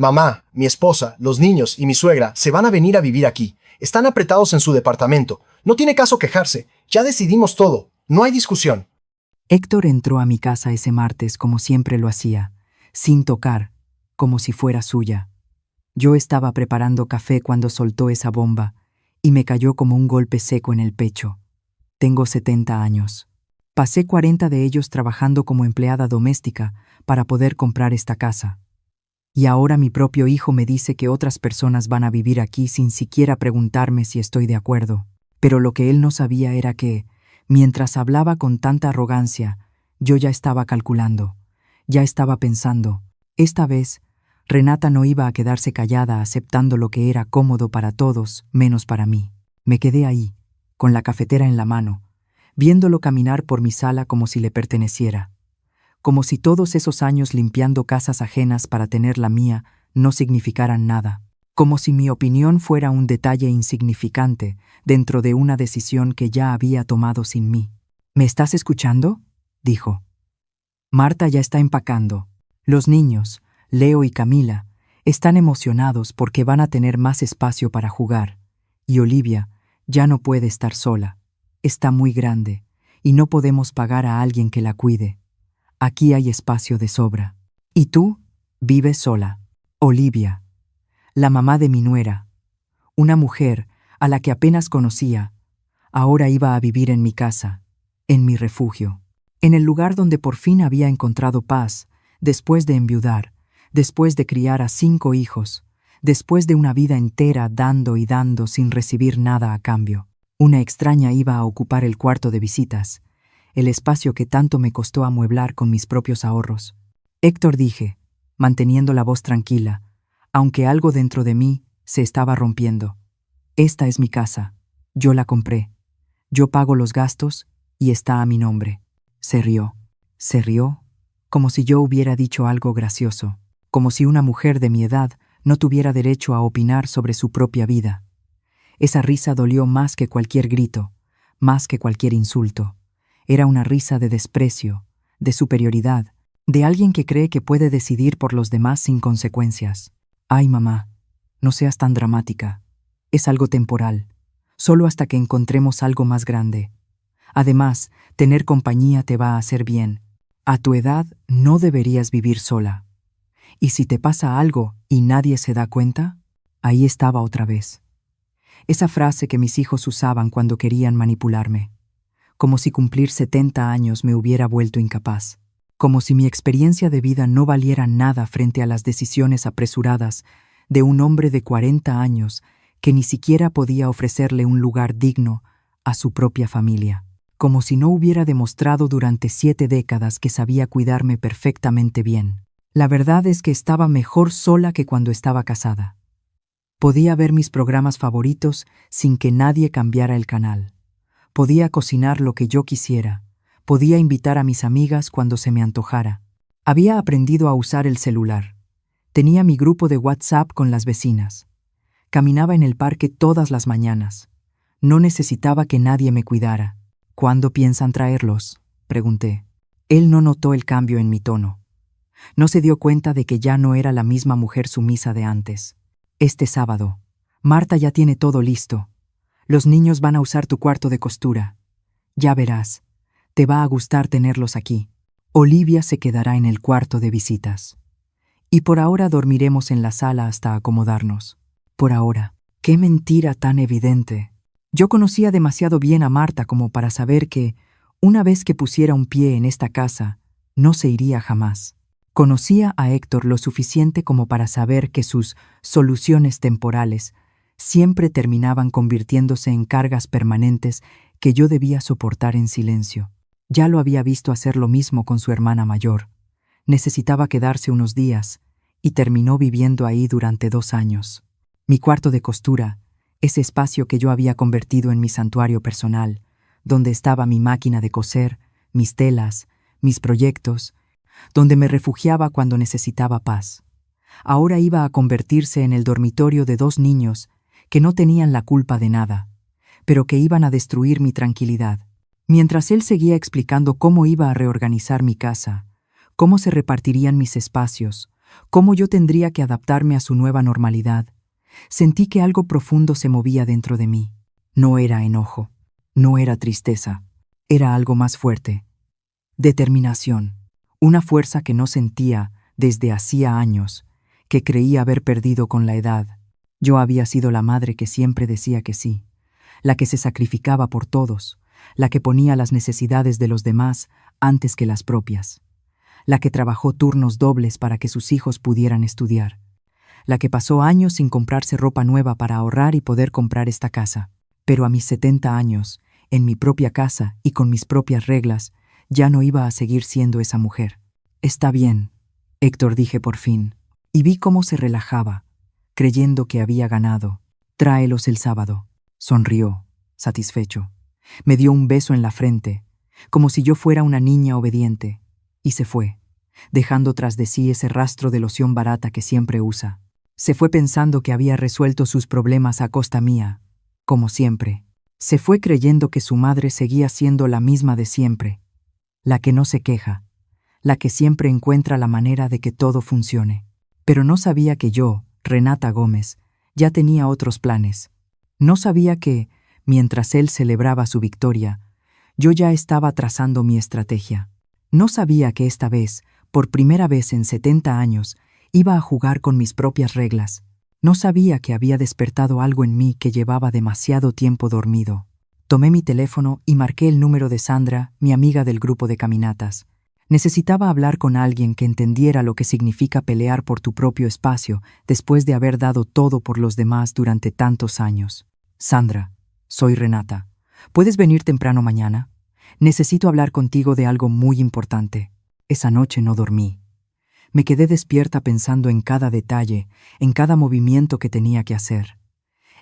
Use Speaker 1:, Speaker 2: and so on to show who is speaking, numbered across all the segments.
Speaker 1: Mamá, mi esposa, los niños y mi suegra se van a venir a vivir aquí. Están apretados en su departamento. No tiene caso quejarse. Ya decidimos todo. No hay discusión.
Speaker 2: Héctor entró a mi casa ese martes como siempre lo hacía, sin tocar, como si fuera suya. Yo estaba preparando café cuando soltó esa bomba y me cayó como un golpe seco en el pecho. Tengo 70 años. Pasé 40 de ellos trabajando como empleada doméstica para poder comprar esta casa. Y ahora mi propio hijo me dice que otras personas van a vivir aquí sin siquiera preguntarme si estoy de acuerdo. Pero lo que él no sabía era que, mientras hablaba con tanta arrogancia, yo ya estaba calculando, ya estaba pensando. Esta vez, Renata no iba a quedarse callada aceptando lo que era cómodo para todos, menos para mí. Me quedé ahí, con la cafetera en la mano, viéndolo caminar por mi sala como si le perteneciera. Como si todos esos años limpiando casas ajenas para tener la mía no significaran nada. Como si mi opinión fuera un detalle insignificante dentro de una decisión que ya había tomado sin mí. ¿Me estás escuchando?, dijo. Marta ya está empacando. Los niños, Leo y Camila, están emocionados porque van a tener más espacio para jugar. Y Olivia ya no puede estar sola. Está muy grande y no podemos pagar a alguien que la cuide. Aquí hay espacio de sobra. ¿Y tú? Vives sola. Olivia, la mamá de mi nuera, una mujer a la que apenas conocía, ahora iba a vivir en mi casa, en mi refugio, en el lugar donde por fin había encontrado paz, después de enviudar, después de criar a 5 hijos, después de una vida entera dando y dando sin recibir nada a cambio. Una extraña iba a ocupar el cuarto de visitas, el espacio que tanto me costó amueblar con mis propios ahorros. Héctor, dije, manteniendo la voz tranquila, aunque algo dentro de mí se estaba rompiendo. Esta es mi casa. Yo la compré. Yo pago los gastos y está a mi nombre. Se rió. Se rió, como si yo hubiera dicho algo gracioso, como si una mujer de mi edad no tuviera derecho a opinar sobre su propia vida. Esa risa dolió más que cualquier grito, más que cualquier insulto. Era una risa de desprecio, de superioridad, de alguien que cree que puede decidir por los demás sin consecuencias. Ay, mamá, no seas tan dramática. Es algo temporal, solo hasta que encontremos algo más grande. Además, tener compañía te va a hacer bien. A tu edad no deberías vivir sola. Y si te pasa algo y nadie se da cuenta, ahí estaba otra vez. Esa frase que mis hijos usaban cuando querían manipularme. Como si cumplir 70 años me hubiera vuelto incapaz. Como si mi experiencia de vida no valiera nada frente a las decisiones apresuradas de un hombre de 40 años que ni siquiera podía ofrecerle un lugar digno a su propia familia. Como si no hubiera demostrado durante 7 décadas que sabía cuidarme perfectamente bien. La verdad es que estaba mejor sola que cuando estaba casada. Podía ver mis programas favoritos sin que nadie cambiara el canal. Podía cocinar lo que yo quisiera. Podía invitar a mis amigas cuando se me antojara. Había aprendido a usar el celular. Tenía mi grupo de WhatsApp con las vecinas. Caminaba en el parque todas las mañanas. No necesitaba que nadie me cuidara. ¿Cuándo piensan traerlos?, pregunté. Él no notó el cambio en mi tono. No se dio cuenta de que ya no era la misma mujer sumisa de antes. Este sábado, Marta ya tiene todo listo. Los niños van a usar tu cuarto de costura. Ya verás, te va a gustar tenerlos aquí. Olivia se quedará en el cuarto de visitas. Y por ahora dormiremos en la sala hasta acomodarnos. Por ahora. ¡Qué mentira tan evidente! Yo conocía demasiado bien a Marta como para saber que, una vez que pusiera un pie en esta casa, no se iría jamás. Conocía a Héctor lo suficiente como para saber que sus soluciones temporales siempre terminaban convirtiéndose en cargas permanentes que yo debía soportar en silencio. Ya lo había visto hacer lo mismo con su hermana mayor. Necesitaba quedarse unos días y terminó viviendo ahí durante 2 años. Mi cuarto de costura, ese espacio que yo había convertido en mi santuario personal, donde estaba mi máquina de coser, mis telas, mis proyectos, donde me refugiaba cuando necesitaba paz. Ahora iba a convertirse en el dormitorio de 2 niños que no tenían la culpa de nada, pero que iban a destruir mi tranquilidad. Mientras él seguía explicando cómo iba a reorganizar mi casa, cómo se repartirían mis espacios, ¿Cómo yo tendría que adaptarme a su nueva normalidad? Sentí que algo profundo se movía dentro de mí. No era enojo, no era tristeza, era algo más fuerte. Determinación, una fuerza que no sentía desde hacía años, que creía haber perdido con la edad. Yo había sido la madre que siempre decía que sí, la que se sacrificaba por todos, la que ponía las necesidades de los demás antes que las propias, la que trabajó turnos dobles para que sus hijos pudieran estudiar, la que pasó años sin comprarse ropa nueva para ahorrar y poder comprar esta casa. Pero a mis 70 años, en mi propia casa y con mis propias reglas, ya no iba a seguir siendo esa mujer. Está bien, Héctor, dije por fin, y vi cómo se relajaba, creyendo que había ganado. Tráelos el sábado. Sonrió, satisfecho. Me dio un beso en la frente, como si yo fuera una niña obediente, y se fue, dejando tras de sí ese rastro de loción barata que siempre usa. Se fue pensando que había resuelto sus problemas a costa mía, como siempre. Se fue creyendo que su madre seguía siendo la misma de siempre, la que no se queja, la que siempre encuentra la manera de que todo funcione. Pero no sabía que yo, Renata Gómez, ya tenía otros planes. No sabía que, mientras él celebraba su victoria, yo ya estaba trazando mi estrategia. No sabía que esta vez, por primera vez en 70 años, iba a jugar con mis propias reglas. No sabía que había despertado algo en mí que llevaba demasiado tiempo dormido. Tomé mi teléfono y marqué el número de Sandra, mi amiga del grupo de caminatas. Necesitaba hablar con alguien que entendiera lo que significa pelear por tu propio espacio después de haber dado todo por los demás durante tantos años. Sandra, soy Renata. ¿Puedes venir temprano mañana? Necesito hablar contigo de algo muy importante. Esa noche no dormí. Me quedé despierta pensando en cada detalle, en cada movimiento que tenía que hacer.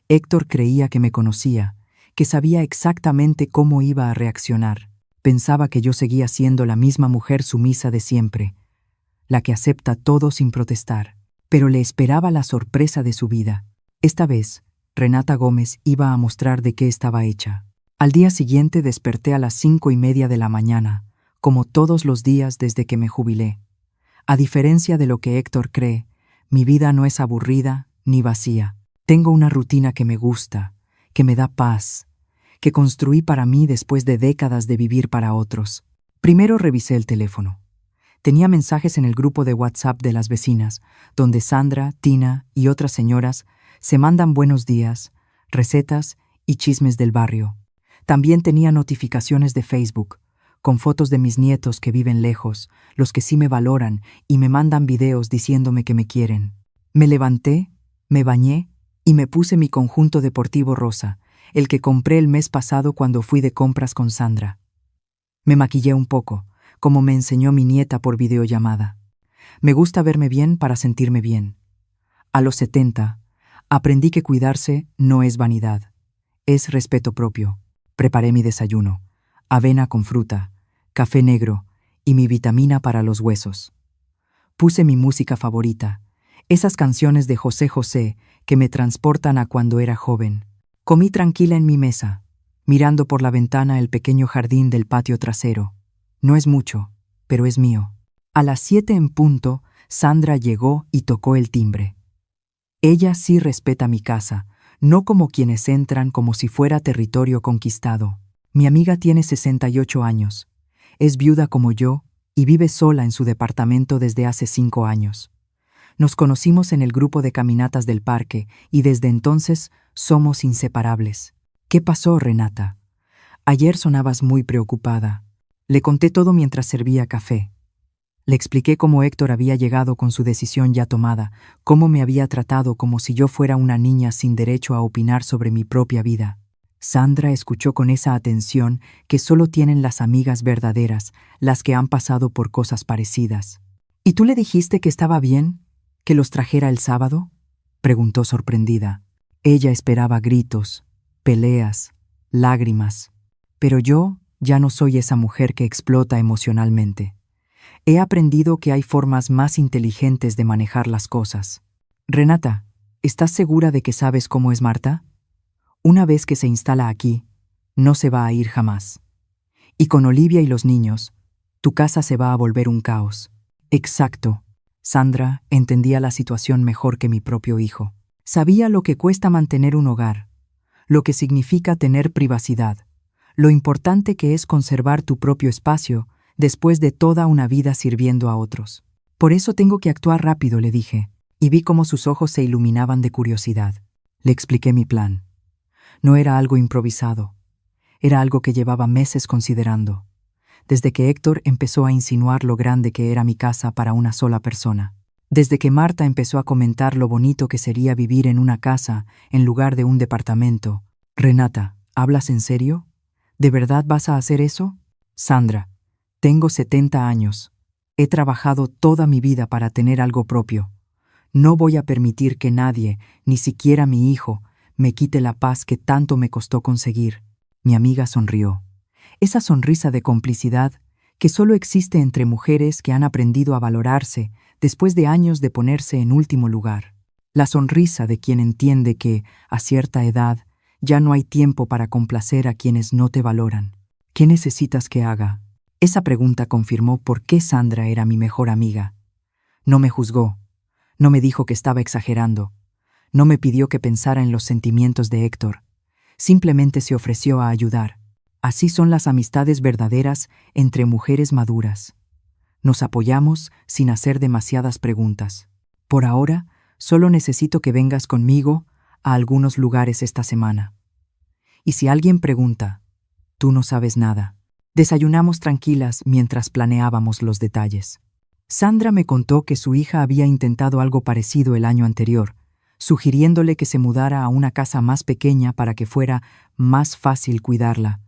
Speaker 2: Héctor creía que me conocía, que sabía exactamente cómo iba a reaccionar. Pensaba que yo seguía siendo la misma mujer sumisa de siempre, la que acepta todo sin protestar. Pero le esperaba la sorpresa de su vida. Esta vez, Renata Gómez iba a mostrar de qué estaba hecha. Al día siguiente desperté a las 5:30 de la mañana, como todos los días desde que me jubilé. A diferencia de lo que Héctor cree, mi vida no es aburrida ni vacía. Tengo una rutina que me gusta, que me da paz, que construí para mí después de décadas de vivir para otros. Primero revisé el teléfono. Tenía mensajes en el grupo de WhatsApp de las vecinas, donde Sandra, Tina y otras señoras se mandan buenos días, recetas y chismes del barrio. También tenía notificaciones de Facebook, con fotos de mis nietos que viven lejos, los que sí me valoran y me mandan videos diciéndome que me quieren. Me levanté, me bañé y me puse mi conjunto deportivo rosa, el que compré el mes pasado cuando fui de compras con Sandra. Me maquillé un poco, como me enseñó mi nieta por videollamada. Me gusta verme bien para sentirme bien. A los 70, aprendí que cuidarse no es vanidad, es respeto propio. Preparé mi desayuno. Avena con fruta, café negro y mi vitamina para los huesos. Puse mi música favorita, esas canciones de José José que me transportan a cuando era joven. Comí tranquila en mi mesa, mirando por la ventana el pequeño jardín del patio trasero. No es mucho, pero es mío. A las 7 en punto, Sandra llegó y tocó el timbre. Ella sí respeta mi casa, no como quienes entran como si fuera territorio conquistado. Mi amiga tiene 68 años, es viuda como yo y vive sola en su departamento desde hace 5 años. Nos conocimos en el grupo de caminatas del parque y desde entonces somos inseparables. ¿Qué pasó, Renata? Ayer sonabas muy preocupada. Le conté todo mientras servía café. Le expliqué cómo Héctor había llegado con su decisión ya tomada, cómo me había tratado como si yo fuera una niña sin derecho a opinar sobre mi propia vida. Sandra escuchó con esa atención que solo tienen las amigas verdaderas, las que han pasado por cosas parecidas. ¿Y tú le dijiste que estaba bien? ¿Que los trajera el sábado? Preguntó sorprendida. Ella esperaba gritos, peleas, lágrimas. Pero yo ya no soy esa mujer que explota emocionalmente. He aprendido que hay formas más inteligentes de manejar las cosas. Renata, ¿estás segura de que sabes cómo es Marta? Una vez que se instala aquí, no se va a ir jamás. Y con Olivia y los niños, tu casa se va a volver un caos. Exacto. Sandra entendía la situación mejor que mi propio hijo. Sabía lo que cuesta mantener un hogar, lo que significa tener privacidad, lo importante que es conservar tu propio espacio después de toda una vida sirviendo a otros. Por eso tengo que actuar rápido, le dije, y vi cómo sus ojos se iluminaban de curiosidad. Le expliqué mi plan. No era algo improvisado, era algo que llevaba meses considerando, desde que Héctor empezó a insinuar lo grande que era mi casa para una sola persona. Desde que Marta empezó a comentar lo bonito que sería vivir en una casa en lugar de un departamento. Renata, ¿hablas en serio? ¿De verdad vas a hacer eso? Sandra, tengo 70 años. He trabajado toda mi vida para tener algo propio. No voy a permitir que nadie, ni siquiera mi hijo, me quite la paz que tanto me costó conseguir. Mi amiga sonrió. Esa sonrisa de complicidad que solo existe entre mujeres que han aprendido a valorarse después de años de ponerse en último lugar. La sonrisa de quien entiende que, a cierta edad, ya no hay tiempo para complacer a quienes no te valoran. ¿Qué necesitas que haga? Esa pregunta confirmó por qué Sandra era mi mejor amiga. No me juzgó, no me dijo que estaba exagerando, no me pidió que pensara en los sentimientos de Héctor. Simplemente se ofreció a ayudar. Así son las amistades verdaderas entre mujeres maduras. Nos apoyamos sin hacer demasiadas preguntas. Por ahora, solo necesito que vengas conmigo a algunos lugares esta semana. Y si alguien pregunta, tú no sabes nada. Desayunamos tranquilas mientras planeábamos los detalles. Sandra me contó que su hija había intentado algo parecido el año anterior, sugiriéndole que se mudara a una casa más pequeña para que fuera más fácil cuidarla,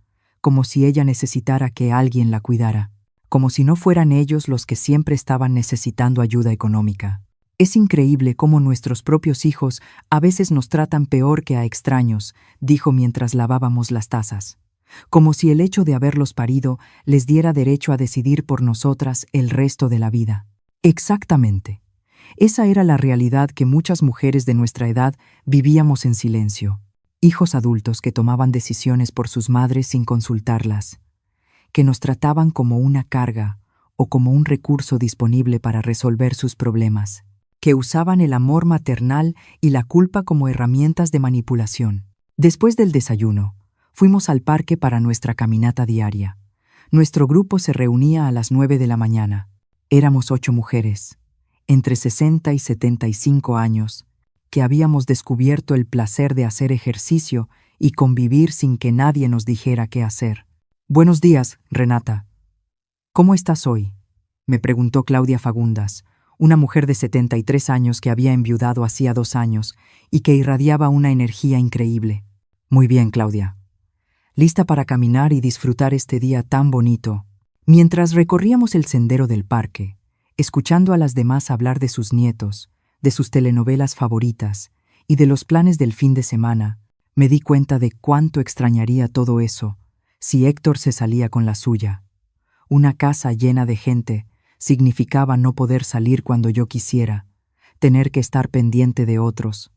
Speaker 2: como si ella necesitara que alguien la cuidara, como si no fueran ellos los que siempre estaban necesitando ayuda económica. Es increíble cómo nuestros propios hijos a veces nos tratan peor que a extraños, dijo mientras lavábamos las tazas, como si el hecho de haberlos parido les diera derecho a decidir por nosotras el resto de la vida. Exactamente. Esa era la realidad que muchas mujeres de nuestra edad vivíamos en silencio. Hijos adultos que tomaban decisiones por sus madres sin consultarlas, que nos trataban como una carga o como un recurso disponible para resolver sus problemas, que usaban el amor maternal y la culpa como herramientas de manipulación. Después del desayuno, fuimos al parque para nuestra caminata diaria. Nuestro grupo se reunía a las 9 de la mañana. Éramos 8 mujeres, entre 60 y 75 años, que habíamos descubierto el placer de hacer ejercicio y convivir sin que nadie nos dijera qué hacer. «Buenos días, Renata. ¿Cómo estás hoy?», me preguntó Claudia Fagundas, una mujer de 73 años que había enviudado hacía 2 años y que irradiaba una energía increíble. «Muy bien, Claudia. Lista para caminar y disfrutar este día tan bonito». Mientras recorríamos el sendero del parque, escuchando a las demás hablar de sus nietos, de sus telenovelas favoritas y de los planes del fin de semana, me di cuenta de cuánto extrañaría todo eso si Héctor se salía con la suya. Una casa llena de gente significaba no poder salir cuando yo quisiera, tener que estar pendiente de otros,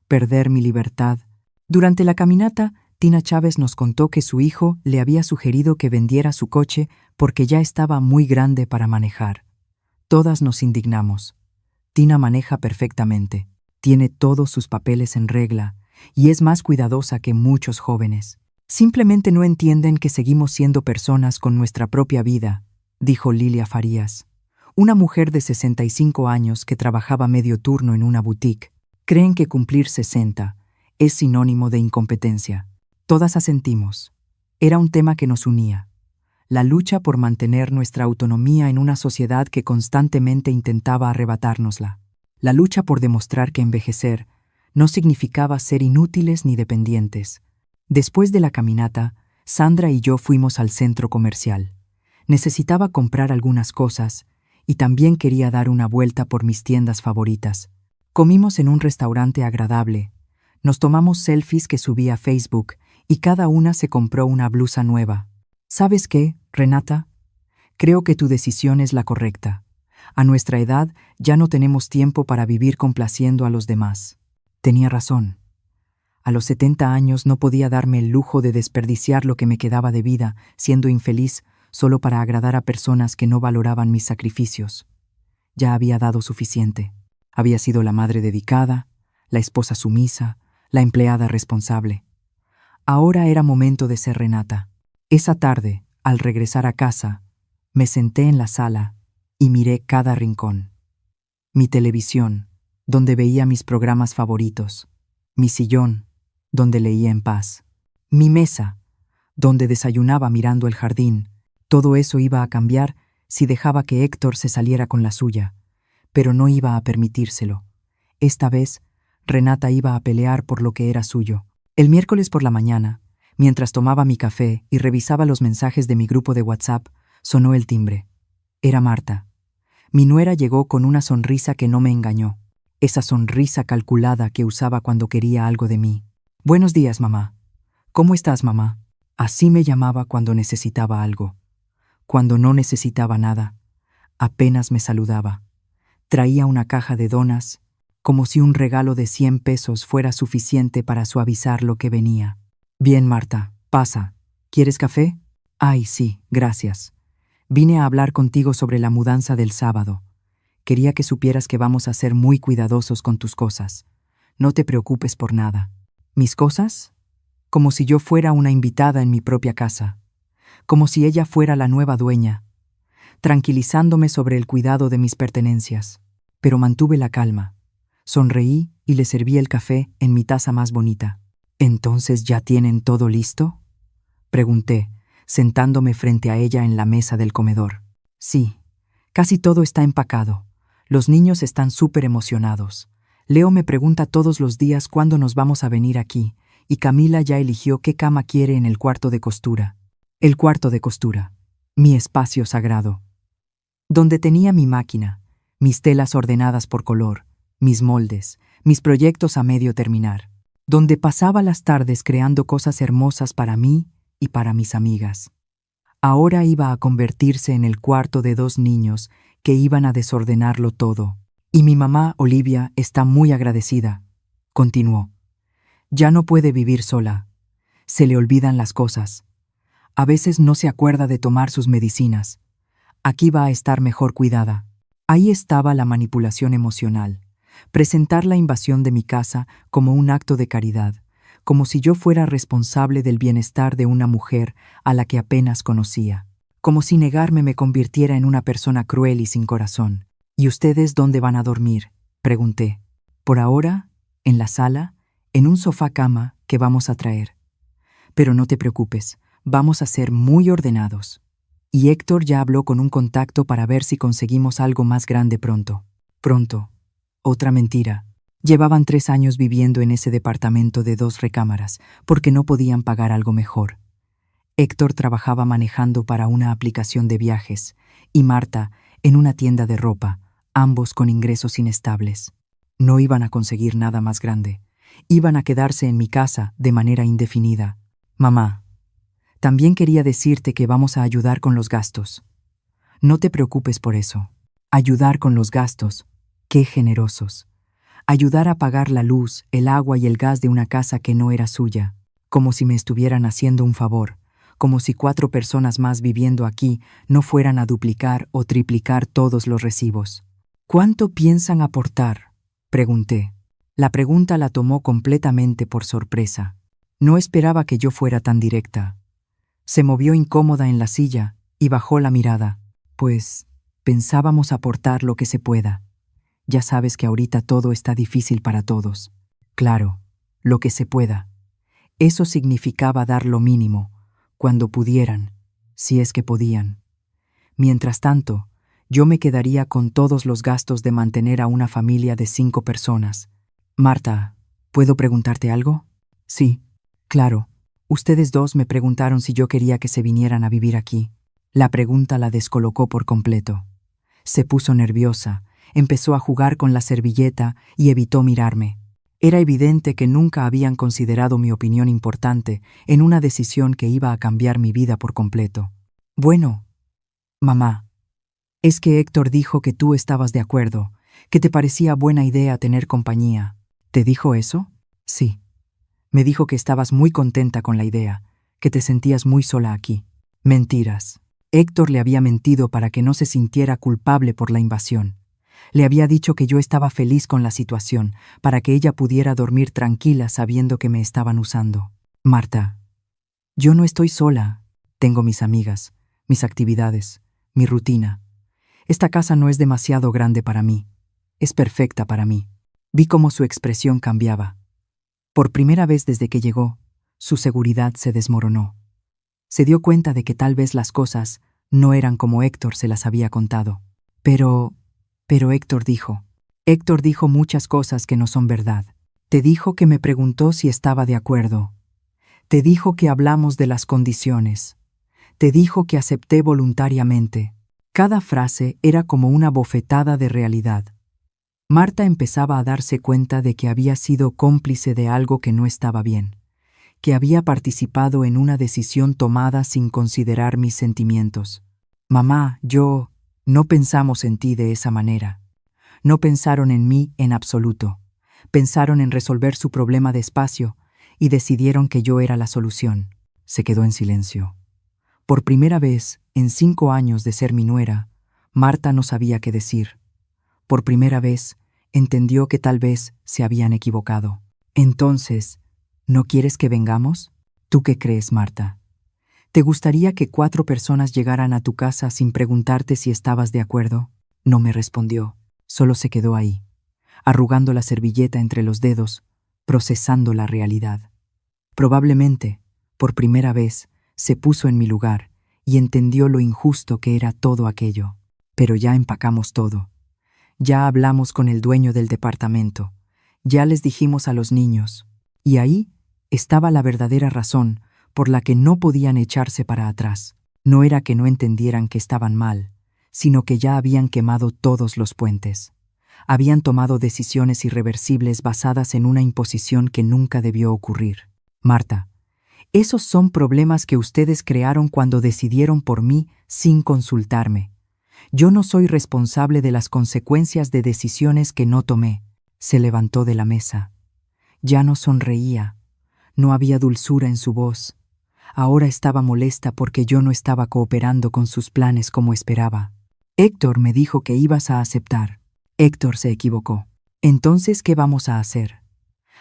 Speaker 2: perder mi libertad. Durante la caminata, Tina Chávez nos contó que su hijo le había sugerido que vendiera su coche porque ya estaba muy grande para manejar. Todas nos indignamos. Tina maneja perfectamente, tiene todos sus papeles en regla y es más cuidadosa que muchos jóvenes. Simplemente no entienden que seguimos siendo personas con nuestra propia vida, dijo Lilia Farías, una mujer de 65 años que trabajaba medio turno en una boutique. Creen que cumplir 60 es sinónimo de incompetencia. Todas asentimos. Era un tema que nos unía. La lucha por mantener nuestra autonomía en una sociedad que constantemente intentaba arrebatárnosla. La lucha por demostrar que envejecer no significaba ser inútiles ni dependientes. Después de la caminata, Sandra y yo fuimos al centro comercial. Necesitaba comprar algunas cosas y también quería dar una vuelta por mis tiendas favoritas. Comimos en un restaurante agradable. Nos tomamos selfies que subí a Facebook y cada una se compró una blusa nueva. ¿Sabes qué, Renata? Creo que tu decisión es la correcta. A nuestra edad ya no tenemos tiempo para vivir complaciendo a los demás. Tenía razón. A los 70 años no podía darme el lujo de desperdiciar lo que me quedaba de vida, siendo infeliz solo para agradar a personas que no valoraban mis sacrificios. ya había dado suficiente. Había sido la madre dedicada, la esposa sumisa, la empleada responsable. Ahora era momento de ser Renata. Esa tarde, al regresar a casa, me senté en la sala y miré cada rincón. Mi televisión, donde veía mis programas favoritos. Mi sillón, donde leía en paz. Mi mesa, donde desayunaba mirando el jardín. Todo eso iba a cambiar si dejaba que Héctor se saliera con la suya, pero no iba a permitírselo. Esta vez, Renata iba a pelear por lo que era suyo. El miércoles por la mañana, mientras tomaba mi café y revisaba los mensajes de mi grupo de WhatsApp, sonó el timbre. Era Marta. Mi nuera llegó con una sonrisa que no me engañó. Esa sonrisa calculada que usaba cuando quería algo de mí. «Buenos días, mamá». «¿Cómo estás, mamá?» Así me llamaba cuando necesitaba algo. Cuando no necesitaba nada, apenas me saludaba. Traía una caja de donas, como si un regalo de 100 pesos fuera suficiente para suavizar lo que venía. «Bien, Marta, pasa. ¿Quieres café?» «Ay, sí, gracias. Vine a hablar contigo sobre la mudanza del sábado. Quería que supieras que vamos a ser muy cuidadosos con tus cosas. No te preocupes por nada». ¿Mis cosas? Como si yo fuera una invitada en mi propia casa. Como si ella fuera la nueva dueña, tranquilizándome sobre el cuidado de mis pertenencias. Pero mantuve la calma. Sonreí y le serví el café en mi taza más bonita. «¿Entonces ya tienen todo listo?», pregunté, sentándome frente a ella en la mesa del comedor. «Sí, casi todo está empacado. Los niños están súper emocionados. Leo me pregunta todos los días cuándo nos vamos a venir aquí, y Camila ya eligió qué cama quiere en el cuarto de costura». El cuarto de costura, mi espacio sagrado. Donde tenía mi máquina, mis telas ordenadas por color, mis moldes, mis proyectos a medio terminar. Donde pasaba las tardes creando cosas hermosas para mí y para mis amigas. Ahora iba a convertirse en el cuarto de 2 niños que iban a desordenarlo todo. «Y mi mamá, Olivia, está muy agradecida», continuó. «Ya no puede vivir sola. Se le olvidan las cosas. A veces no se acuerda de tomar sus medicinas. Aquí va a estar mejor cuidada». Ahí estaba la manipulación emocional. Presentar la invasión de mi casa como un acto de caridad, como si yo fuera responsable del bienestar de una mujer a la que apenas conocía. Como si negarme me convirtiera en una persona cruel y sin corazón. «¿Y ustedes dónde van a dormir?», pregunté. «Por ahora, en la sala, en un sofá cama que vamos a traer. Pero no te preocupes, vamos a ser muy ordenados». Y Héctor ya habló con un contacto para ver si conseguimos algo más grande pronto. Pronto. Otra mentira. Llevaban 3 años viviendo en ese departamento de 2 recámaras, porque no podían pagar algo mejor. Héctor trabajaba manejando para una aplicación de viajes, y Marta en una tienda de ropa, ambos con ingresos inestables. No iban a conseguir nada más grande. Iban a quedarse en mi casa de manera indefinida. «Mamá, también quería decirte que vamos a ayudar con los gastos. No te preocupes por eso. Ayudar con los gastos. Qué generosos. Ayudar a pagar la luz, el agua y el gas de una casa que no era suya, como si me estuvieran haciendo un favor, como si 4 personas más viviendo aquí no fueran a duplicar o triplicar todos los recibos». «¿Cuánto piensan aportar?», pregunté. La pregunta la tomó completamente por sorpresa. No esperaba que yo fuera tan directa. Se movió incómoda en la silla y bajó la mirada. «Pues, pensábamos aportar lo que se pueda. Ya sabes que ahorita todo está difícil para todos». Claro, lo que se pueda. Eso significaba dar lo mínimo, cuando pudieran, si es que podían. Mientras tanto, yo me quedaría con todos los gastos de mantener a una familia de 5 personas. «Marta, ¿puedo preguntarte algo?» «Sí, claro. Ustedes 2 me preguntaron si yo quería que se vinieran a vivir aquí». La pregunta la descolocó por completo. Se puso nerviosa, empezó a jugar con la servilleta y evitó mirarme. Era evidente que nunca habían considerado mi opinión importante en una decisión que iba a cambiar mi vida por completo. «Bueno, mamá, es que Héctor dijo que tú estabas de acuerdo, que te parecía buena idea tener compañía». «¿Te dijo eso?» «Sí. Me dijo que estabas muy contenta con la idea, que te sentías muy sola aquí». «Mentiras». Héctor le había mentido para que no se sintiera culpable por la invasión. Le había dicho que yo estaba feliz con la situación, para que ella pudiera dormir tranquila sabiendo que me estaban usando. Marta, yo no estoy sola. Tengo mis amigas, mis actividades, mi rutina. Esta casa no es demasiado grande para mí. Es perfecta para mí. Vi cómo su expresión cambiaba. Por primera vez desde que llegó, su seguridad se desmoronó. Se dio cuenta de que tal vez las cosas no eran como Héctor se las había contado. Pero Héctor dijo muchas cosas que no son verdad. Te dijo que me preguntó si estaba de acuerdo. Te dijo que hablamos de las condiciones. Te dijo que acepté voluntariamente. Cada frase era como una bofetada de realidad. Marta empezaba a darse cuenta de que había sido cómplice de algo que no estaba bien, que había participado en una decisión tomada sin considerar mis sentimientos. Mamá, no pensamos en ti de esa manera. No pensaron en mí en absoluto. Pensaron en resolver su problema despacio y decidieron que yo era la solución. Se quedó en silencio. Por primera vez, en 5 años de ser mi nuera, Marta no sabía qué decir. Por primera vez, entendió que tal vez se habían equivocado. Entonces, ¿no quieres que vengamos? ¿Tú qué crees, Marta? ¿Te gustaría que 4 personas llegaran a tu casa sin preguntarte si estabas de acuerdo? No me respondió. Solo se quedó ahí, arrugando la servilleta entre los dedos, procesando la realidad. Probablemente, por primera vez, se puso en mi lugar y entendió lo injusto que era todo aquello. Pero ya empacamos todo. Ya hablamos con el dueño del departamento. Ya les dijimos a los niños. Y ahí estaba la verdadera razón por la que no podían echarse para atrás. No era que no entendieran que estaban mal, sino que ya habían quemado todos los puentes. Habían tomado decisiones irreversibles basadas en una imposición que nunca debió ocurrir. Marta, esos son problemas que ustedes crearon cuando decidieron por mí sin consultarme. Yo no soy responsable de las consecuencias de decisiones que no tomé. Se levantó de la mesa. Ya no sonreía. No había dulzura en su voz. Ahora estaba molesta porque yo no estaba cooperando con sus planes como esperaba. Héctor me dijo que ibas a aceptar. Héctor se equivocó. Entonces, ¿qué vamos a hacer?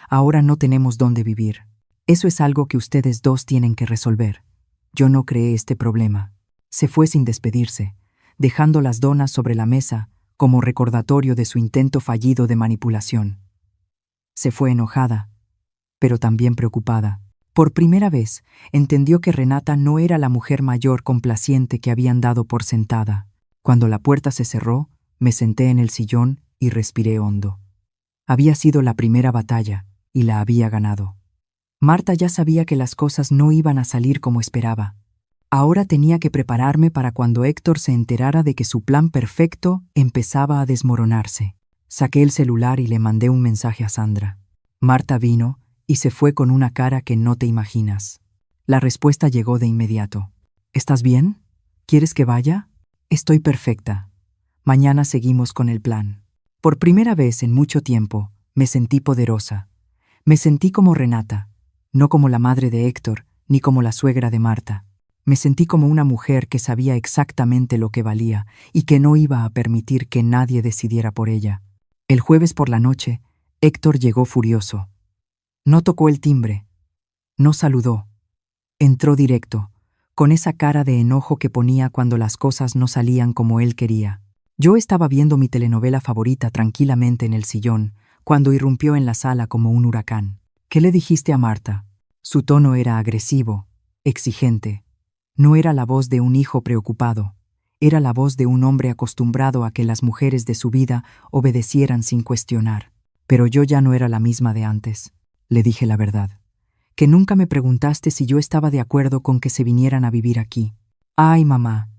Speaker 2: Ahora no tenemos dónde vivir. Eso es algo que ustedes dos tienen que resolver. Yo no creé este problema. Se fue sin despedirse, dejando las donas sobre la mesa como recordatorio de su intento fallido de manipulación. Se fue enojada, pero también preocupada. Por primera vez, entendió que Renata no era la mujer mayor complaciente que habían dado por sentada. Cuando la puerta se cerró, me senté en el sillón y respiré hondo. Había sido la primera batalla y la había ganado. Marta ya sabía que las cosas no iban a salir como esperaba. Ahora tenía que prepararme para cuando Héctor se enterara de que su plan perfecto empezaba a desmoronarse. Saqué el celular y le mandé un mensaje a Sandra. Marta vino y se fue con una cara que no te imaginas. La respuesta llegó de inmediato. ¿Estás bien? ¿Quieres que vaya? Estoy perfecta. Mañana seguimos con el plan. Por primera vez en mucho tiempo, me sentí poderosa. Me sentí como Renata, no como la madre de Héctor, ni como la suegra de Marta. Me sentí como una mujer que sabía exactamente lo que valía y que no iba a permitir que nadie decidiera por ella. El jueves por la noche, Héctor llegó furioso. No tocó el timbre. No saludó. Entró directo, con esa cara de enojo que ponía cuando las cosas no salían como él quería. Yo estaba viendo mi telenovela favorita tranquilamente en el sillón, cuando irrumpió en la sala como un huracán. ¿Qué le dijiste a Marta? Su tono era agresivo, exigente. No era la voz de un hijo preocupado. Era la voz de un hombre acostumbrado a que las mujeres de su vida obedecieran sin cuestionar. Pero yo ya no era la misma de antes. Le dije la verdad. Que nunca me preguntaste si yo estaba de acuerdo con que se vinieran a vivir aquí. Ay, mamá,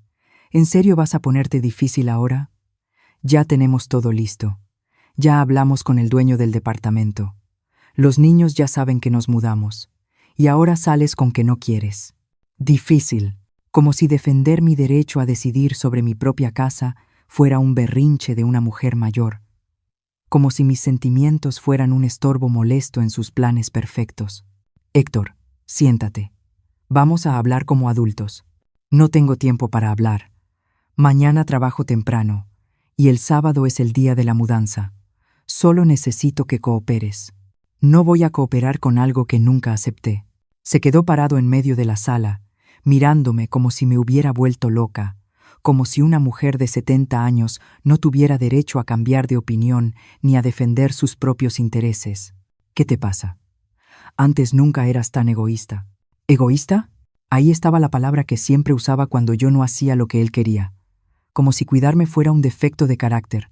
Speaker 2: ¿en serio vas a ponerte difícil ahora? Ya tenemos todo listo. Ya hablamos con el dueño del departamento. Los niños ya saben que nos mudamos. Y ahora sales con que no quieres. Difícil, como si defender mi derecho a decidir sobre mi propia casa fuera un berrinche de una mujer mayor. Como si mis sentimientos fueran un estorbo molesto en sus planes perfectos. Héctor, siéntate. Vamos a hablar como adultos. No tengo tiempo para hablar. Mañana trabajo temprano, y el sábado es el día de la mudanza. Solo necesito que cooperes. No voy a cooperar con algo que nunca acepté. Se quedó parado en medio de la sala, mirándome como si me hubiera vuelto loca, como si una mujer de 70 años no tuviera derecho a cambiar de opinión ni a defender sus propios intereses. ¿Qué te pasa? Antes nunca eras tan egoísta. ¿Egoísta? Ahí estaba la palabra que siempre usaba cuando yo no hacía lo que él quería. Como si cuidarme fuera un defecto de carácter.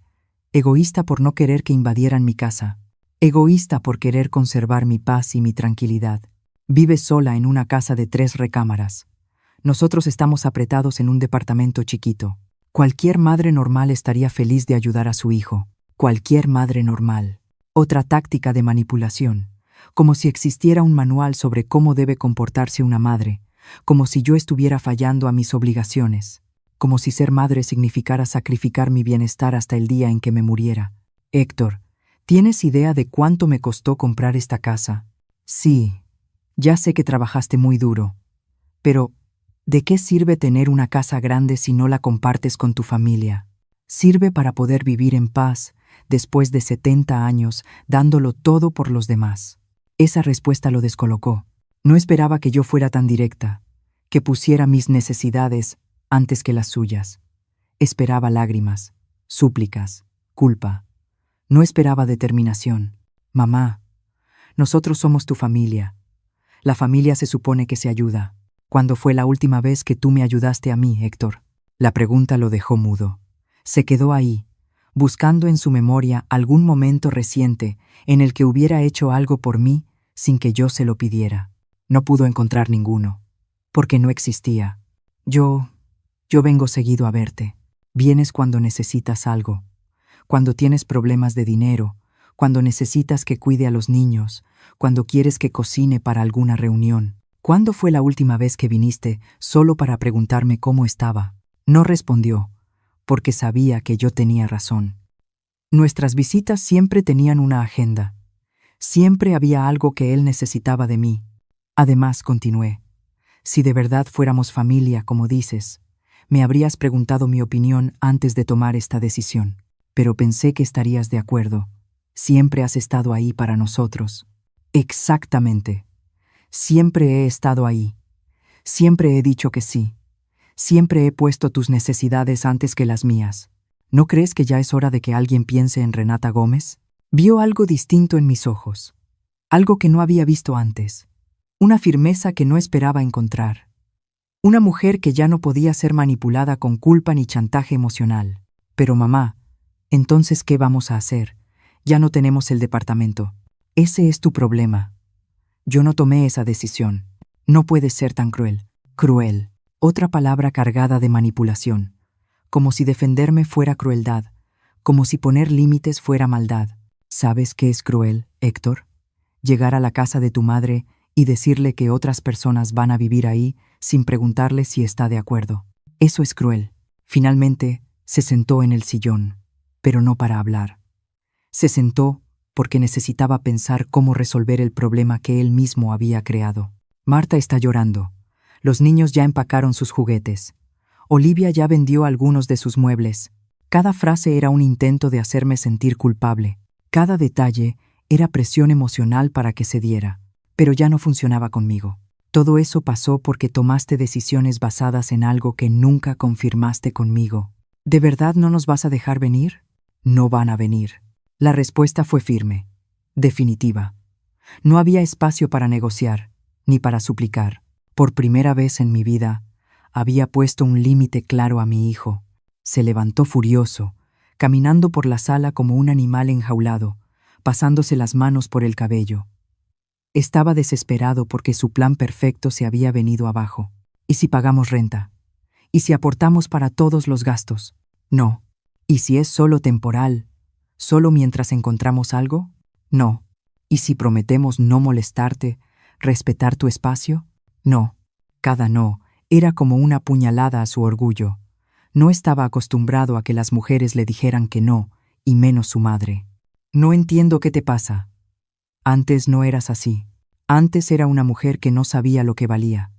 Speaker 2: Egoísta por no querer que invadieran mi casa. Egoísta por querer conservar mi paz y mi tranquilidad. Vives sola en una casa de 3 recámaras. Nosotros estamos apretados en un departamento chiquito. Cualquier madre normal estaría feliz de ayudar a su hijo. Cualquier madre normal. Otra táctica de manipulación. Como si existiera un manual sobre cómo debe comportarse una madre. Como si yo estuviera fallando a mis obligaciones. Como si ser madre significara sacrificar mi bienestar hasta el día en que me muriera. Héctor, ¿tienes idea de cuánto me costó comprar esta casa? Sí, ya sé que trabajaste muy duro. Pero, ¿de qué sirve tener una casa grande si no la compartes con tu familia? Sirve para poder vivir en paz, después de 70 años, dándolo todo por los demás. Esa respuesta lo descolocó. No esperaba que yo fuera tan directa, que pusiera mis necesidades antes que las suyas. Esperaba lágrimas, súplicas, culpa. No esperaba determinación. Mamá, nosotros somos tu familia. La familia se supone que se ayuda. ¿Cuándo fue la última vez que tú me ayudaste a mí, Héctor? La pregunta lo dejó mudo. Se quedó ahí, buscando en su memoria algún momento reciente en el que hubiera hecho algo por mí sin que yo se lo pidiera. No pudo encontrar ninguno, porque no existía. Yo vengo seguido a verte. Vienes cuando necesitas algo, cuando tienes problemas de dinero, cuando necesitas que cuide a los niños, cuando quieres que cocine para alguna reunión. ¿Cuándo fue la última vez que viniste solo para preguntarme cómo estaba? No respondió, porque sabía que yo tenía razón. Nuestras visitas siempre tenían una agenda. Siempre había algo que él necesitaba de mí. Además, continué, si de verdad fuéramos familia, como dices, me habrías preguntado mi opinión antes de tomar esta decisión. Pero pensé que estarías de acuerdo. Siempre has estado ahí para nosotros. Exactamente. Siempre he estado ahí. Siempre he dicho que sí. Siempre he puesto tus necesidades antes que las mías. ¿No crees que ya es hora de que alguien piense en Renata Gómez? Vio algo distinto en mis ojos. Algo que no había visto antes. Una firmeza que no esperaba encontrar. Una mujer que ya no podía ser manipulada con culpa ni chantaje emocional. Pero mamá, entonces, ¿qué vamos a hacer? Ya no tenemos el departamento. Ese es tu problema. Yo no tomé esa decisión. No puedes ser tan cruel. Cruel. Otra palabra cargada de manipulación. Como si defenderme fuera crueldad. Como si poner límites fuera maldad. ¿Sabes qué es cruel, Héctor? Llegar a la casa de tu madre y decirle que otras personas van a vivir ahí sin preguntarle si está de acuerdo. Eso es cruel. Finalmente, se sentó en el sillón, pero no para hablar. Se sentó porque necesitaba pensar cómo resolver el problema que él mismo había creado. Marta está llorando. Los niños ya empacaron sus juguetes. Olivia ya vendió algunos de sus muebles. Cada frase era un intento de hacerme sentir culpable. Cada detalle era presión emocional para que cediera. Pero ya no funcionaba conmigo. Todo eso pasó porque tomaste decisiones basadas en algo que nunca confirmaste conmigo. ¿De verdad no nos vas a dejar venir? No van a venir. La respuesta fue firme, definitiva. No había espacio para negociar, ni para suplicar. Por primera vez en mi vida, había puesto un límite claro a mi hijo. Se levantó furioso, caminando por la sala como un animal enjaulado, pasándose las manos por el cabello. Estaba desesperado porque su plan perfecto se había venido abajo. ¿Y si pagamos renta? ¿Y si aportamos para todos los gastos? No. ¿Y si es solo temporal? ¿Solo mientras encontramos algo? No. ¿Y si prometemos no molestarte, respetar tu espacio? No. Cada no era como una puñalada a su orgullo. No estaba acostumbrado a que las mujeres le dijeran que no, y menos su madre. No entiendo qué te pasa. Antes no eras así. Antes era una mujer que no sabía lo que valía.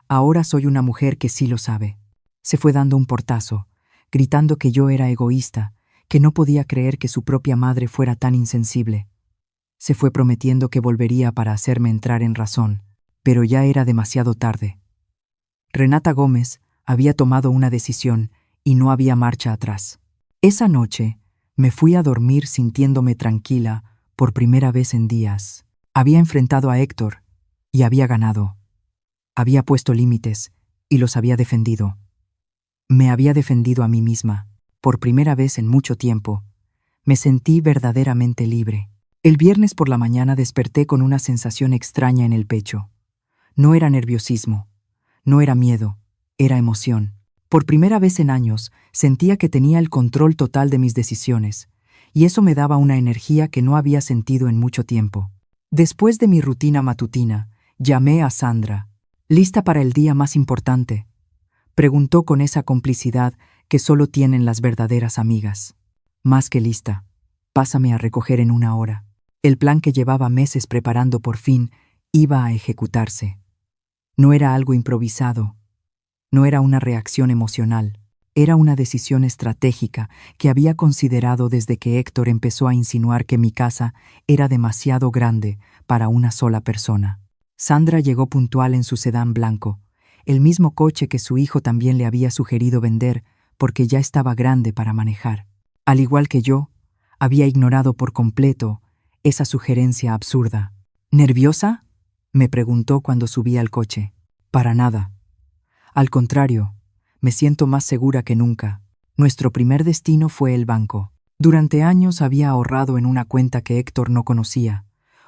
Speaker 2: Ahora soy una mujer que sí lo sabe. Se fue dando un portazo, gritando que yo era egoísta, que no podía creer que su propia madre fuera tan insensible. Se fue prometiendo que volvería para hacerme entrar en razón, pero ya era demasiado tarde. Renata Gómez había tomado una decisión y no había marcha atrás. Esa noche me fui a dormir sintiéndome tranquila por primera vez en días. Había enfrentado a Héctor y había ganado. Había puesto límites y los había defendido. Me había defendido a mí misma. Por primera vez en mucho tiempo, me sentí verdaderamente libre. El viernes por la mañana desperté con una sensación extraña en el pecho. No era nerviosismo, no era miedo, era emoción. Por primera vez en años, sentía que tenía el control total de mis decisiones, y eso me daba una energía que no había sentido en mucho tiempo. Después de mi rutina matutina, llamé a Sandra. ¿Lista para el día más importante?, preguntó con esa complicidad que solo tienen las verdaderas amigas. Más que lista. Pásame a recoger en 1 hora. El plan que llevaba meses preparando por fin iba a ejecutarse. No era algo improvisado. No era una reacción emocional. Era una decisión estratégica que había considerado desde que Héctor empezó a insinuar que mi casa era demasiado grande para una sola persona. Sandra llegó puntual en su sedán blanco, el mismo coche que su hijo también le había sugerido vender porque ya estaba grande para manejar. Al igual que yo, había ignorado por completo esa sugerencia absurda. ¿Nerviosa?, me preguntó cuando subí al coche. Para nada. Al contrario, me siento más segura que nunca. Nuestro primer destino fue el banco. Durante años había ahorrado en una cuenta que Héctor no conocía,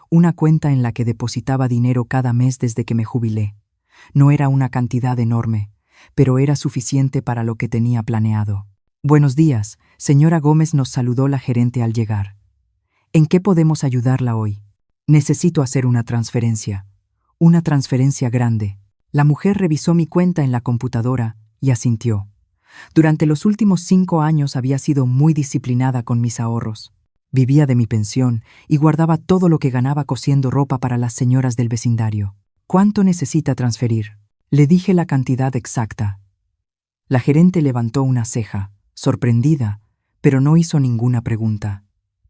Speaker 2: una cuenta en la que depositaba dinero cada mes desde que me jubilé. No era una cantidad enorme, pero era suficiente para lo que tenía planeado. Buenos días, señora Gómez, nos saludó la gerente al llegar. ¿En qué podemos ayudarla hoy? Necesito hacer una transferencia grande. La mujer revisó mi cuenta en la computadora y asintió. Durante los últimos 5 años había sido muy disciplinada con mis ahorros. Vivía de mi pensión y guardaba todo lo que ganaba cosiendo ropa para las señoras del vecindario. ¿Cuánto necesita transferir? Le dije la cantidad exacta. La gerente levantó una ceja, sorprendida, pero no hizo ninguna pregunta.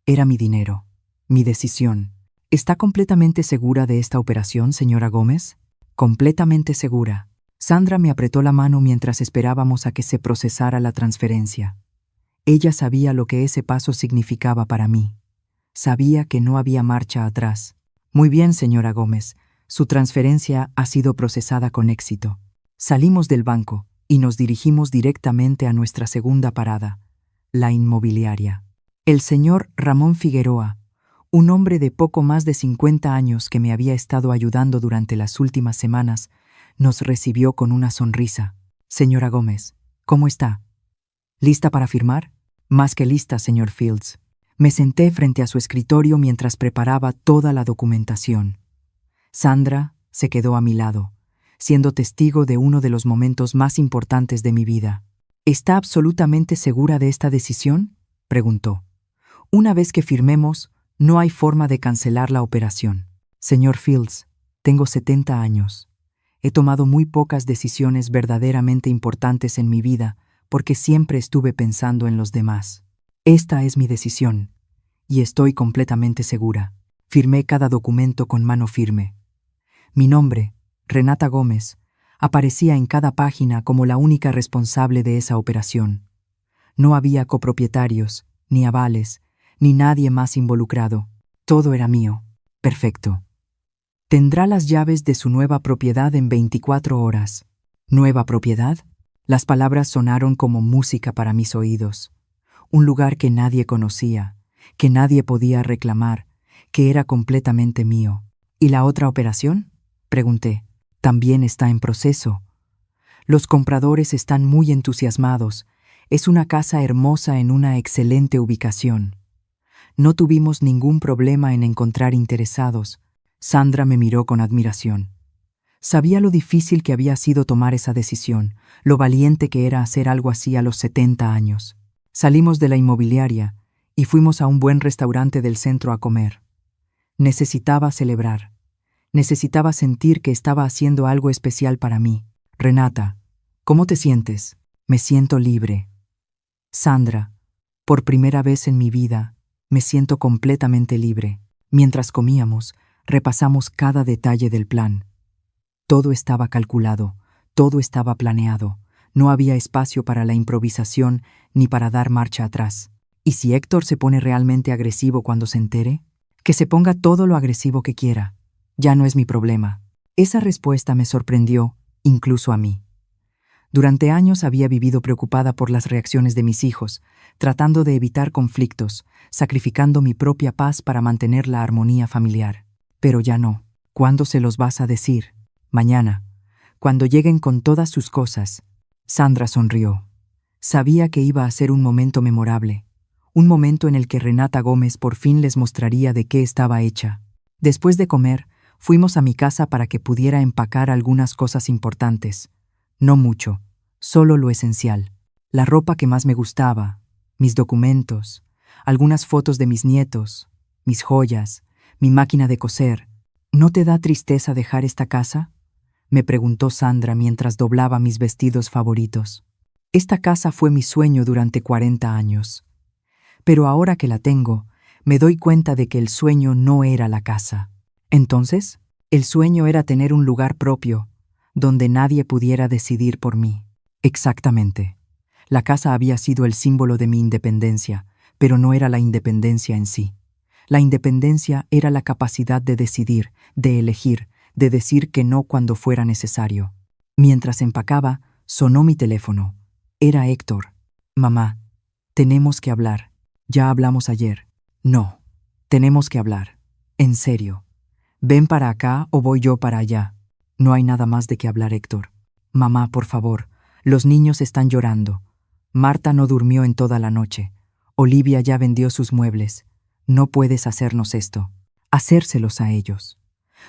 Speaker 2: Era mi dinero, mi decisión. ¿Está completamente segura de esta operación, señora Gómez? Completamente segura. Sandra me apretó la mano mientras esperábamos a que se procesara la transferencia. Ella sabía lo que ese paso significaba para mí. Sabía que no había marcha atrás. Muy bien, señora Gómez. Su transferencia ha sido procesada con éxito. Salimos del banco y nos dirigimos directamente a nuestra segunda parada, la inmobiliaria. El señor Ramón Figueroa, un hombre de poco más de 50 años que me había estado ayudando durante las últimas semanas, nos recibió con una sonrisa. Señora Gómez, ¿cómo está? ¿Lista para firmar? Más que lista, señor Fields. Me senté frente a su escritorio mientras preparaba toda la documentación. Sandra se quedó a mi lado, siendo testigo de uno de los momentos más importantes de mi vida. ¿Está absolutamente segura de esta decisión?, preguntó. Una vez que firmemos, no hay forma de cancelar la operación. Señor Fields, tengo 70 años. He tomado muy pocas decisiones verdaderamente importantes en mi vida porque siempre estuve pensando en los demás. Esta es mi decisión, y estoy completamente segura. Firmé cada documento con mano firme. Mi nombre, Renata Gómez, aparecía en cada página como la única responsable de esa operación. No había copropietarios, ni avales, ni nadie más involucrado. Todo era mío. Perfecto. Tendrá las llaves de su nueva propiedad en 24 horas. ¿Nueva propiedad? Las palabras sonaron como música para mis oídos. Un lugar que nadie conocía, que nadie podía reclamar, que era completamente mío. ¿Y la otra operación?, pregunté. También está en proceso. Los compradores están muy entusiasmados. Es una casa hermosa en una excelente ubicación. No tuvimos ningún problema en encontrar interesados. Sandra me miró con admiración. Sabía lo difícil que había sido tomar esa decisión, lo valiente que era hacer algo así a los 70 años. Salimos de la inmobiliaria y fuimos a un buen restaurante del centro a comer. Necesitaba celebrar. Necesitaba sentir que estaba haciendo algo especial para mí. Renata, ¿cómo te sientes? Me siento libre. Sandra, Por primera vez en mi vida, me siento completamente libre. Mientras comíamos, repasamos cada detalle del plan. Todo estaba calculado, todo estaba planeado. No había espacio para la improvisación ni para dar marcha atrás. ¿Y si Héctor se pone realmente agresivo cuando se entere? Que se ponga todo lo agresivo que quiera. Ya no es mi problema. Esa respuesta me sorprendió, incluso a mí. Durante años había vivido preocupada por las reacciones de mis hijos, tratando de evitar conflictos, sacrificando mi propia paz para mantener la armonía familiar. Pero ya no. ¿Cuándo se los vas a decir? Mañana, cuando lleguen con todas sus cosas. Sandra sonrió. Sabía que iba a ser un momento memorable, un momento en el que Renata Gómez por fin les mostraría de qué estaba hecha. Después de comer, fuimos a mi casa para que pudiera empacar algunas cosas importantes. No mucho, solo lo esencial. La ropa que más me gustaba, mis documentos, algunas fotos de mis nietos, mis joyas, mi máquina de coser. ¿No te da tristeza dejar esta casa?, me preguntó Sandra mientras doblaba mis vestidos favoritos. Esta casa fue mi sueño durante 40 años. Pero ahora que la tengo, me doy cuenta de que el sueño no era la casa. Entonces, el sueño era tener un lugar propio, donde nadie pudiera decidir por mí. Exactamente. La casa había sido el símbolo de mi independencia, pero no era la independencia en sí. La independencia era la capacidad de decidir, de elegir, de decir que no cuando fuera necesario. Mientras empacaba, sonó mi teléfono. Era Héctor. Mamá, tenemos que hablar. Ya hablamos ayer. No, tenemos que hablar. En serio. Ven para acá o voy yo para allá. No hay nada más de qué hablar, Héctor. Mamá, por favor, los niños están llorando. Marta no durmió en toda la noche. Olivia ya vendió sus muebles. No puedes hacernos esto. Hacérselos a ellos.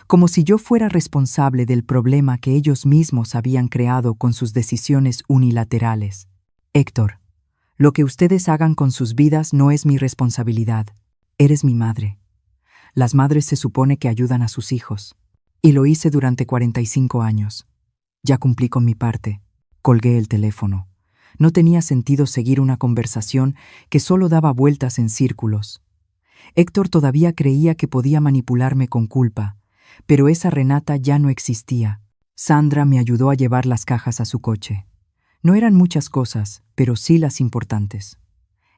Speaker 2: Como si yo fuera responsable del problema que ellos mismos habían creado con sus decisiones unilaterales. Héctor, lo que ustedes hagan con sus vidas no es mi responsabilidad. Eres mi madre. Las madres se supone que ayudan a sus hijos. Y lo hice durante 45 años. Ya cumplí con mi parte. Colgué el teléfono. No tenía sentido seguir una conversación que solo daba vueltas en círculos. Héctor todavía creía que podía manipularme con culpa, pero esa Renata ya no existía. Sandra me ayudó a llevar las cajas a su coche. No eran muchas cosas, pero sí las importantes.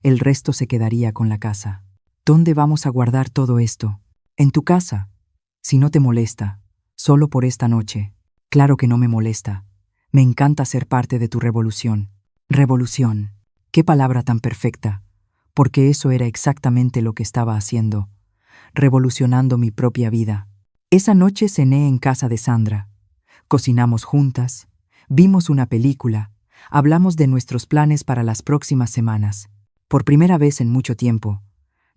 Speaker 2: El resto se quedaría con la casa. ¿Dónde vamos a guardar todo esto? En tu casa. Si no te molesta, solo por esta noche. Claro que no me molesta. Me encanta ser parte de tu revolución. Revolución. Qué palabra tan perfecta. Porque eso era exactamente lo que estaba haciendo. Revolucionando mi propia vida. Esa noche cené en casa de Sandra. Cocinamos juntas, vimos una película, hablamos de nuestros planes para las próximas semanas. Por primera vez en mucho tiempo,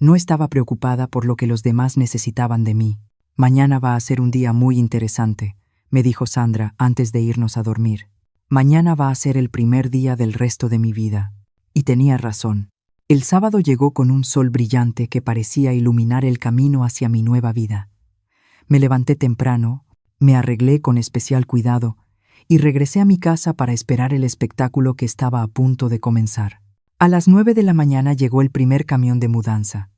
Speaker 2: no estaba preocupada por lo que los demás necesitaban de mí. Mañana va a ser un día muy interesante, me dijo Sandra antes de irnos a dormir. Mañana va a ser el primer día del resto de mi vida. Y tenía razón. El sábado llegó con un sol brillante que parecía iluminar el camino hacia mi nueva vida. Me levanté temprano, me arreglé con especial cuidado y regresé a mi casa para esperar el espectáculo que estaba a punto de comenzar. A las 9 de la mañana llegó el primer camión de mudanza.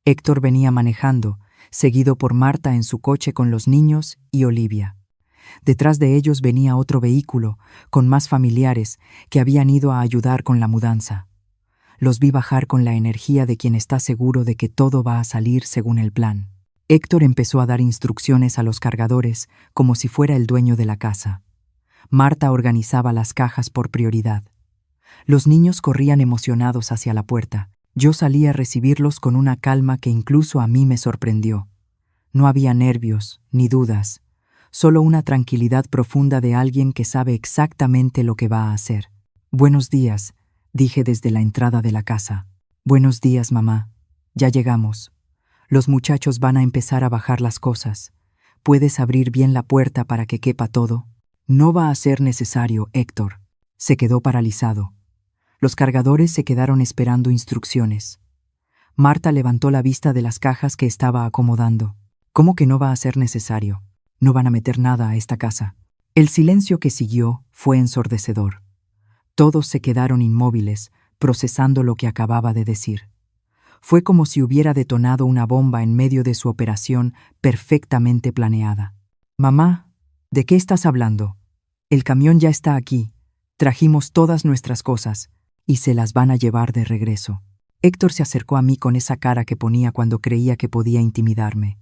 Speaker 2: Héctor venía manejando, seguido por Marta en su coche con los niños y Olivia. Detrás de ellos venía otro vehículo, con más familiares, que habían ido a ayudar con la mudanza. Los vi bajar con la energía de quien está seguro de que todo va a salir según el plan. Héctor empezó a dar instrucciones a los cargadores como si fuera el dueño de la casa. Marta organizaba las cajas por prioridad. Los niños corrían emocionados hacia la puerta. Yo salí a recibirlos con una calma que incluso a mí me sorprendió. No había nervios ni dudas, solo una tranquilidad profunda de alguien que sabe exactamente lo que va a hacer. «Buenos días», dije desde la entrada de la casa. «Buenos días, mamá. Ya llegamos. Los muchachos van a empezar a bajar las cosas. ¿Puedes abrir bien la puerta para que quepa todo?» «No va a ser necesario, Héctor». Se quedó paralizado. Los cargadores se quedaron esperando instrucciones. Marta levantó la vista de las cajas que estaba acomodando. «¿Cómo que no va a ser necesario? No van a meter nada a esta casa». El silencio que siguió fue ensordecedor. Todos se quedaron inmóviles, procesando lo que acababa de decir. Fue como si hubiera detonado una bomba en medio de su operación perfectamente planeada. «Mamá, ¿de qué estás hablando? El camión ya está aquí. Trajimos todas nuestras cosas y se las van a llevar de regreso». Héctor se acercó a mí con esa cara que ponía cuando creía que podía intimidarme.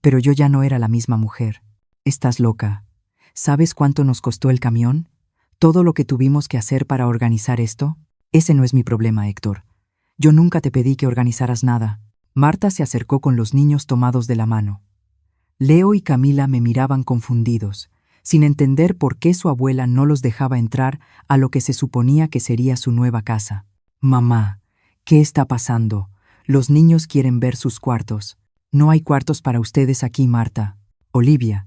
Speaker 2: Pero yo ya no era la misma mujer. «Estás loca. ¿Sabes cuánto nos costó el camión? ¿Todo lo que tuvimos que hacer para organizar esto? Ese no es mi problema, Héctor. Yo nunca te pedí que organizaras nada». Marta se acercó con los niños tomados de la mano. Leo y Camila me miraban confundidos, sin entender por qué su abuela no los dejaba entrar a lo que se suponía que sería su nueva casa. «Mamá, ¿qué está pasando? Los niños quieren ver sus cuartos». «No hay cuartos para ustedes aquí, Marta». Olivia,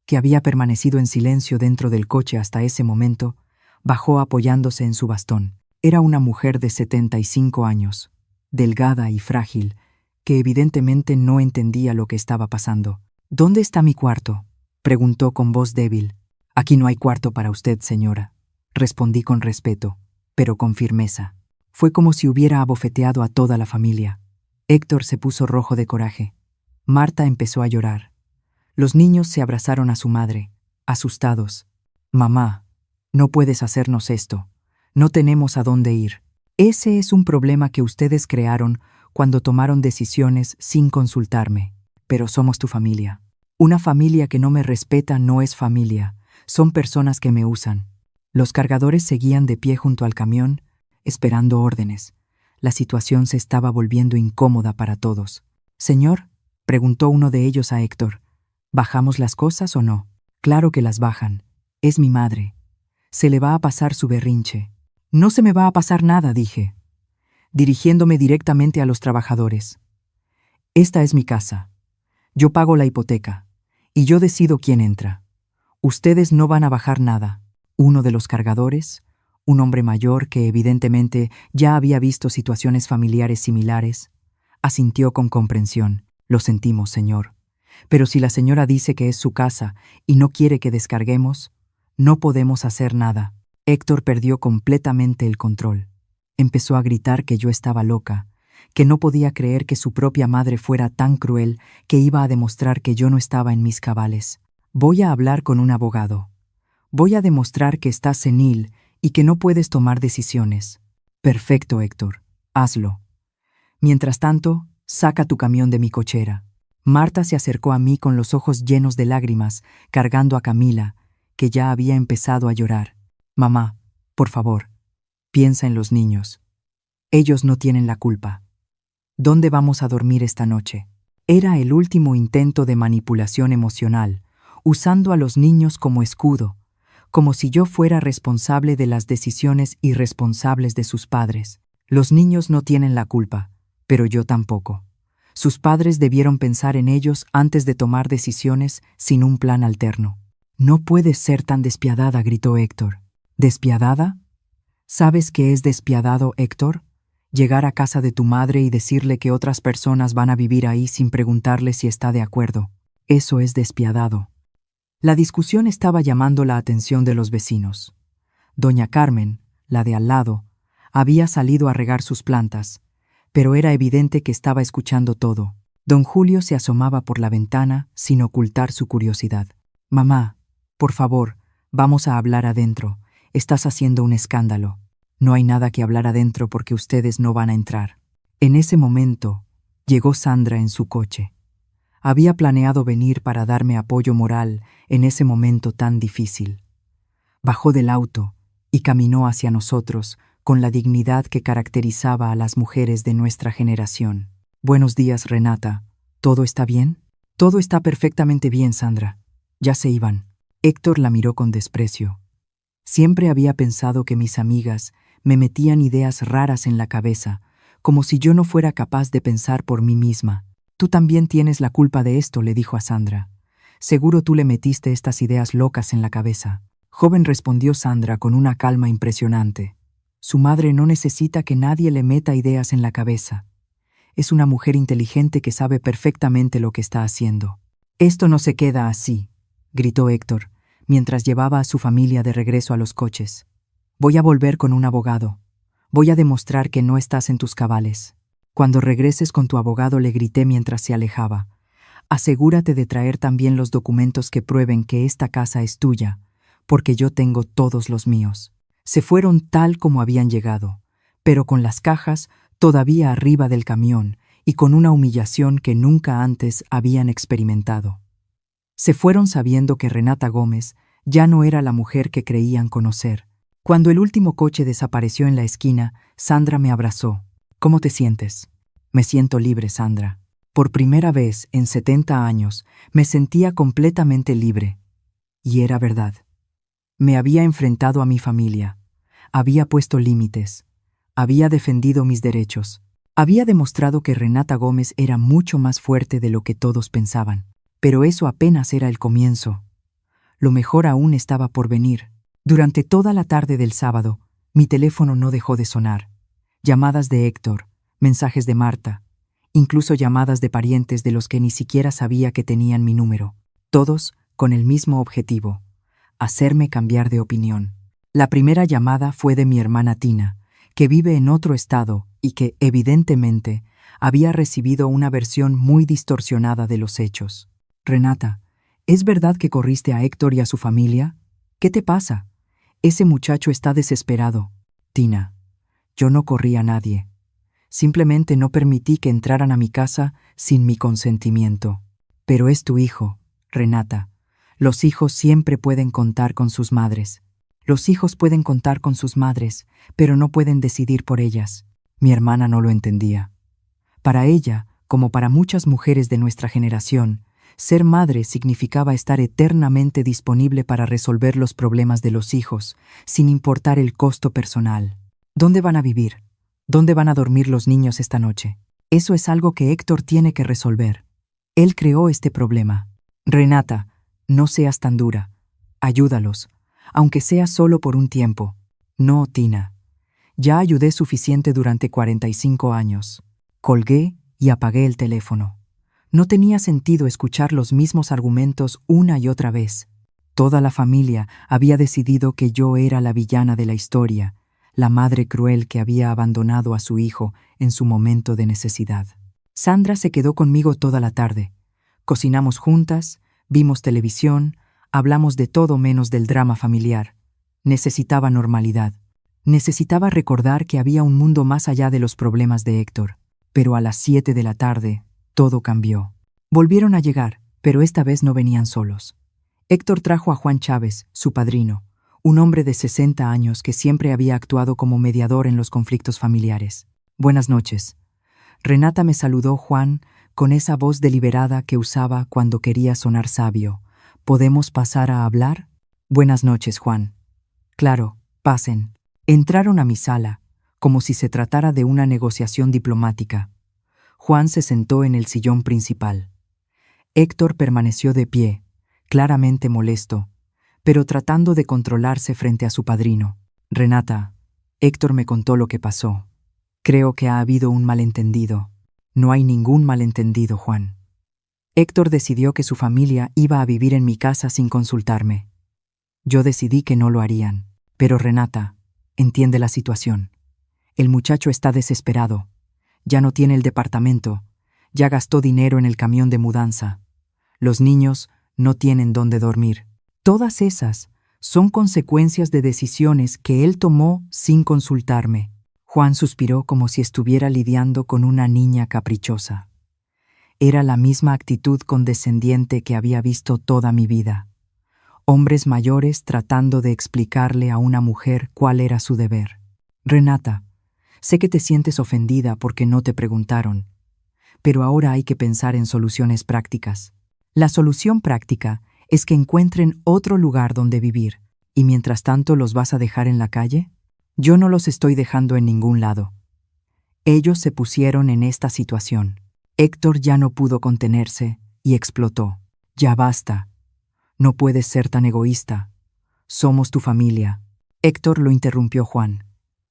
Speaker 2: que había permanecido en silencio dentro del coche hasta ese momento, bajó apoyándose en su bastón. Era una mujer de 75 años, delgada y frágil, que evidentemente no entendía lo que estaba pasando. «¿Dónde está mi cuarto?», preguntó con voz débil. «Aquí no hay cuarto para usted, señora», respondí con respeto, pero con firmeza. Fue como si hubiera abofeteado a toda la familia. Héctor se puso rojo de coraje. Marta empezó a llorar. Los niños se abrazaron a su madre, asustados. «Mamá, no puedes hacernos esto. No tenemos a dónde ir. Ese es un problema que ustedes crearon cuando tomaron decisiones sin consultarme. Pero somos tu familia. Una familia que no me respeta no es familia. Son personas que me usan». Los cargadores seguían de pie junto al camión, esperando órdenes. La situación se estaba volviendo incómoda para todos. «Señor», preguntó uno de ellos a Héctor, «¿bajamos las cosas o no?». «Claro que las bajan. Es mi madre. Se le va a pasar su berrinche». «No se me va a pasar nada», dije, dirigiéndome directamente a los trabajadores. «Esta es mi casa. Yo pago la hipoteca, y yo decido quién entra. Ustedes no van a bajar nada». Uno de los cargadores, un hombre mayor que evidentemente ya había visto situaciones familiares similares, asintió con comprensión. «Lo sentimos, señor. Pero si la señora dice que es su casa y no quiere que descarguemos, no podemos hacer nada». Héctor perdió completamente el control. Empezó a gritar que yo estaba loca, que no podía creer que su propia madre fuera tan cruel que iba a demostrar que yo no estaba en mis cabales. «Voy a hablar con un abogado. Voy a demostrar que estás senil y que no puedes tomar decisiones». «Perfecto, Héctor. Hazlo. Mientras tanto, saca tu camión de mi cochera». Marta se acercó a mí con los ojos llenos de lágrimas, cargando a Camila, que ya había empezado a llorar. «Mamá, por favor, piensa en los niños. Ellos no tienen la culpa. ¿Dónde vamos a dormir esta noche?». Era el último intento de manipulación emocional, usando a los niños como escudo, como si yo fuera responsable de las decisiones irresponsables de sus padres. «Los niños no tienen la culpa, pero yo tampoco. Sus padres debieron pensar en ellos antes de tomar decisiones sin un plan alterno». «No puedes ser tan despiadada», gritó Héctor. «¿Despiadada? ¿Sabes qué es despiadado, Héctor? Llegar a casa de tu madre y decirle que otras personas van a vivir ahí sin preguntarle si está de acuerdo. Eso es despiadado». La discusión estaba llamando la atención de los vecinos. Doña Carmen, la de al lado, había salido a regar sus plantas, pero era evidente que estaba escuchando todo. Don Julio se asomaba por la ventana sin ocultar su curiosidad. «Mamá, por favor, vamos a hablar adentro. Estás haciendo un escándalo». «No hay nada que hablar adentro porque ustedes no van a entrar». En ese momento, llegó Sandra en su coche. Había planeado venir para darme apoyo moral en ese momento tan difícil. Bajó del auto y caminó hacia nosotros con la dignidad que caracterizaba a las mujeres de nuestra generación. «Buenos días, Renata. ¿Todo está bien?» «Todo está perfectamente bien, Sandra. Ya se iban». Héctor la miró con desprecio. Siempre había pensado que mis amigas me metían ideas raras en la cabeza, como si yo no fuera capaz de pensar por mí misma. «Tú también tienes la culpa de esto», le dijo a Sandra. «Seguro tú le metiste estas ideas locas en la cabeza». «Joven», respondió Sandra con una calma impresionante. «Su madre no necesita que nadie le meta ideas en la cabeza. Es una mujer inteligente que sabe perfectamente lo que está haciendo». «Esto no se queda así», gritó Héctor, mientras llevaba a su familia de regreso a los coches. «Voy a volver con un abogado. Voy a demostrar que no estás en tus cabales. Cuando regreses con tu abogado, le grité mientras se alejaba. Asegúrate de traer también los documentos que prueben que esta casa es tuya, porque yo tengo todos los míos. Se fueron tal como habían llegado, pero con las cajas todavía arriba del camión y con una humillación que nunca antes habían experimentado. Se fueron sabiendo que Renata Gómez ya no era la mujer que creían conocer. Cuando el último coche desapareció en la esquina, Sandra me abrazó. ¿Cómo te sientes? Me siento libre, Sandra. Por primera vez en 70 años me sentía completamente libre. Y era verdad. Me había enfrentado a mi familia. Había puesto límites. Había defendido mis derechos. Había demostrado que Renata Gómez era mucho más fuerte de lo que todos pensaban. Pero eso apenas era el comienzo. Lo mejor aún estaba por venir. Durante toda la tarde del sábado, mi teléfono no dejó de sonar. Llamadas de Héctor, mensajes de Marta, incluso llamadas de parientes de los que ni siquiera sabía que tenían mi número. Todos con el mismo objetivo: hacerme cambiar de opinión. La primera llamada fue de mi hermana Tina, que vive en otro estado y que, evidentemente, había recibido una versión muy distorsionada de los hechos. Renata, ¿es verdad que corriste a Héctor y a su familia? ¿Qué te pasa? Ese muchacho está desesperado. Tina, yo no corrí a nadie. Simplemente no permití que entraran a mi casa sin mi consentimiento. Pero es tu hijo, Renata. Los hijos siempre pueden contar con sus madres. Los hijos pueden contar con sus madres, pero no pueden decidir por ellas. Mi hermana no lo entendía. Para ella, como para muchas mujeres de nuestra generación, ser madre significaba estar eternamente disponible para resolver los problemas de los hijos, sin importar el costo personal. ¿Dónde van a vivir? ¿Dónde van a dormir los niños esta noche? Eso es algo que Héctor tiene que resolver. Él creó este problema. Renata, no seas tan dura. Ayúdalos, aunque sea solo por un tiempo. No, Tina. Ya ayudé suficiente durante 45 años. Colgué y apagué el teléfono. No tenía sentido escuchar los mismos argumentos una y otra vez. Toda la familia había decidido que yo era la villana de la historia, la madre cruel que había abandonado a su hijo en su momento de necesidad. Sandra se quedó conmigo toda la tarde. Cocinamos juntas, vimos televisión, hablamos de todo menos del drama familiar. Necesitaba normalidad. Necesitaba recordar que había un mundo más allá de los problemas de Héctor. Pero a las 7 de la tarde, todo cambió. Volvieron a llegar, pero esta vez no venían solos. Héctor trajo a Juan Chávez, su padrino, un hombre de 60 años que siempre había actuado como mediador en los conflictos familiares. Buenas noches. Renata me saludó Juan con esa voz deliberada que usaba cuando quería sonar sabio. ¿Podemos pasar a hablar? Buenas noches, Juan. Claro, pasen. Entraron a mi sala, como si se tratara de una negociación diplomática. Juan se sentó en el sillón principal. Héctor permaneció de pie, claramente molesto, pero tratando de controlarse frente a su padrino. Renata, Héctor me contó lo que pasó. Creo que ha habido un malentendido. No hay ningún malentendido, Juan. Héctor decidió que su familia iba a vivir en mi casa sin consultarme. Yo decidí que no lo harían. Pero Renata, entiende la situación. El muchacho está desesperado. Ya no tiene el departamento. Ya gastó dinero en el camión de mudanza. Los niños no tienen dónde dormir. Todas esas son consecuencias de decisiones que él tomó sin consultarme. Juan suspiró como si estuviera lidiando con una niña caprichosa. Era la misma actitud condescendiente que había visto toda mi vida. Hombres mayores tratando de explicarle a una mujer cuál era su deber. Renata, sé que te sientes ofendida porque no te preguntaron, pero ahora hay que pensar en soluciones prácticas. La solución práctica es que encuentren otro lugar donde vivir, y mientras tanto los vas a dejar en la calle. Yo no los estoy dejando en ningún lado. Ellos se pusieron en esta situación. Héctor ya no pudo contenerse y explotó. Ya basta. No puedes ser tan egoísta. Somos tu familia. Héctor lo interrumpió Juan.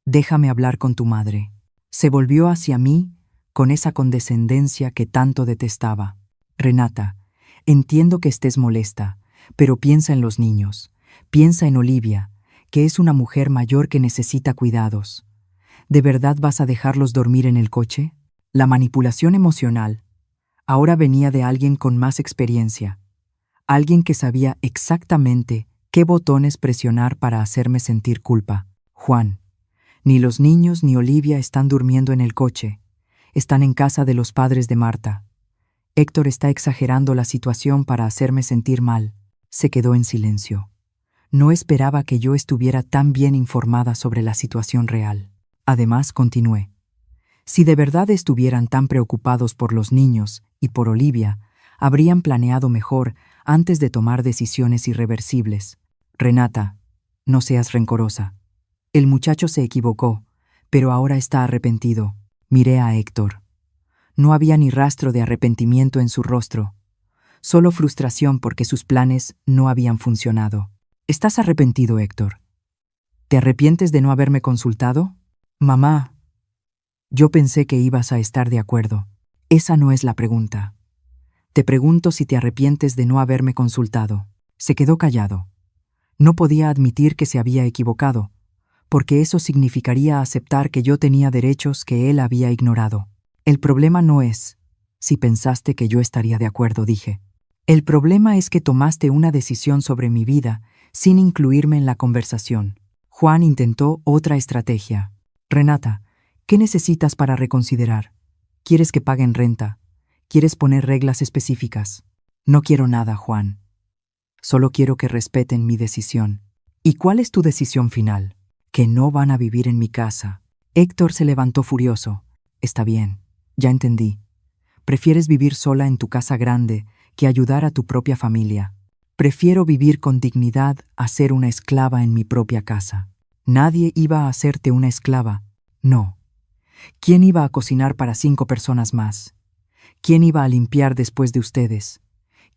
Speaker 2: Déjame hablar con tu madre. Se volvió hacia mí con esa condescendencia que tanto detestaba. Renata, entiendo que estés molesta, pero piensa en los niños. Piensa en Olivia, que es una mujer mayor que necesita cuidados. ¿De verdad vas a dejarlos dormir en el coche? La manipulación emocional ahora venía de alguien con más experiencia, alguien que sabía exactamente qué botones presionar para hacerme sentir culpa. Juan, ni los niños ni Olivia están durmiendo en el coche. Están en casa de los padres de Marta. Héctor está exagerando la situación para hacerme sentir mal. Se quedó en silencio. No esperaba que yo estuviera tan bien informada sobre la situación real. Además, continué. Si de verdad estuvieran tan preocupados por los niños y por Olivia, habrían planeado mejor antes de tomar decisiones irreversibles. Renata, no seas rencorosa. El muchacho se equivocó, pero ahora está arrepentido. Miré a Héctor. No había ni rastro de arrepentimiento en su rostro, solo frustración porque sus planes no habían funcionado. ¿Estás arrepentido, Héctor? ¿Te arrepientes de no haberme consultado? Mamá, yo pensé que ibas a estar de acuerdo. Esa no es la pregunta. Te pregunto si te arrepientes de no haberme consultado. Se quedó callado. No podía admitir que se había equivocado, porque eso significaría aceptar que yo tenía derechos que él había ignorado. El problema no es si pensaste que yo estaría de acuerdo, dije. El problema es que tomaste una decisión sobre mi vida sin incluirme en la conversación. Juan intentó otra estrategia. Renata, ¿qué necesitas para reconsiderar? ¿Quieres que paguen renta? ¿Quieres poner reglas específicas? No quiero nada, Juan. Solo quiero que respeten mi decisión. ¿Y cuál es tu decisión final? Que no van a vivir en mi casa. Héctor se levantó furioso. Está bien, ya entendí. Prefieres vivir sola en tu casa grande que ayudar a tu propia familia. Prefiero vivir con dignidad a ser una esclava en mi propia casa. Nadie iba a hacerte una esclava. No. ¿Quién iba a cocinar para 5 personas más? ¿Quién iba a limpiar después de ustedes?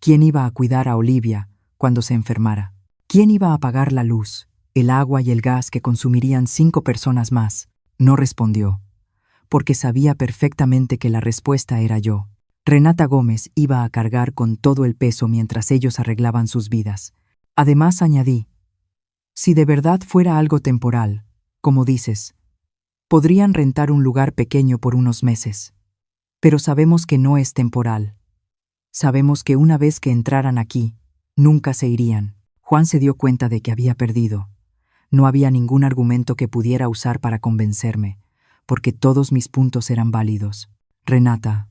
Speaker 2: ¿Quién iba a cuidar a Olivia cuando se enfermara? ¿Quién iba a pagar la luz, el agua y el gas que consumirían 5 personas más? No respondió, porque sabía perfectamente que la respuesta era yo. Renata Gómez iba a cargar con todo el peso mientras ellos arreglaban sus vidas. Además, añadí, si de verdad fuera algo temporal, como dices, podrían rentar un lugar pequeño por unos meses. Pero sabemos que no es temporal. Sabemos que una vez que entraran aquí, nunca se irían. Juan se dio cuenta de que había perdido. No había ningún argumento que pudiera usar para convencerme, porque todos mis puntos eran válidos. Renata,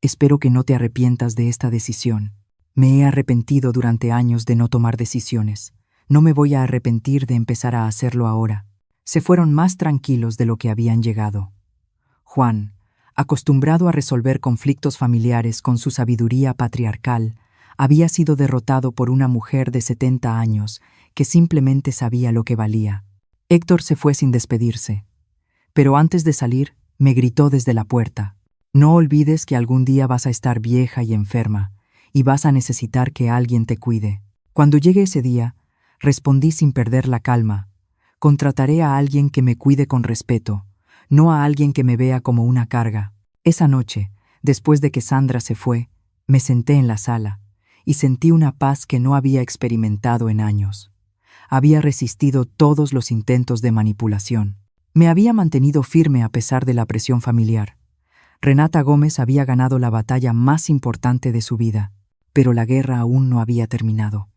Speaker 2: espero que no te arrepientas de esta decisión. Me he arrepentido durante años de no tomar decisiones. No me voy a arrepentir de empezar a hacerlo ahora. Se fueron más tranquilos de lo que habían llegado. Juan, acostumbrado a resolver conflictos familiares con su sabiduría patriarcal, había sido derrotado por una mujer de 70 años que simplemente sabía lo que valía. Héctor se fue sin despedirse, pero antes de salir me gritó desde la puerta: no olvides que algún día vas a estar vieja y enferma y vas a necesitar que alguien te cuide. Cuando llegue ese día, respondí sin perder la calma: contrataré a alguien que me cuide con respeto, no a alguien que me vea como una carga. Esa noche, después de que Sandra se fue, me senté en la sala y sentí una paz que no había experimentado en años. Había resistido todos los intentos de manipulación. Me había mantenido firme a pesar de la presión familiar. Renata Gómez había ganado la batalla más importante de su vida, pero la guerra aún no había terminado.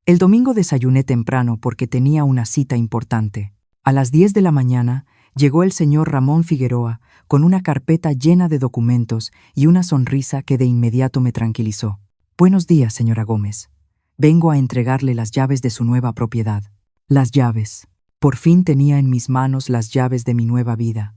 Speaker 2: El domingo desayuné temprano porque tenía una cita importante. A las 10 de la mañana llegó el señor Ramón Figueroa con una carpeta llena de documentos y una sonrisa que de inmediato me tranquilizó. Buenos días, señora Gómez. Vengo a entregarle las llaves de su nueva propiedad. Las llaves. Por fin tenía en mis manos las llaves de mi nueva vida.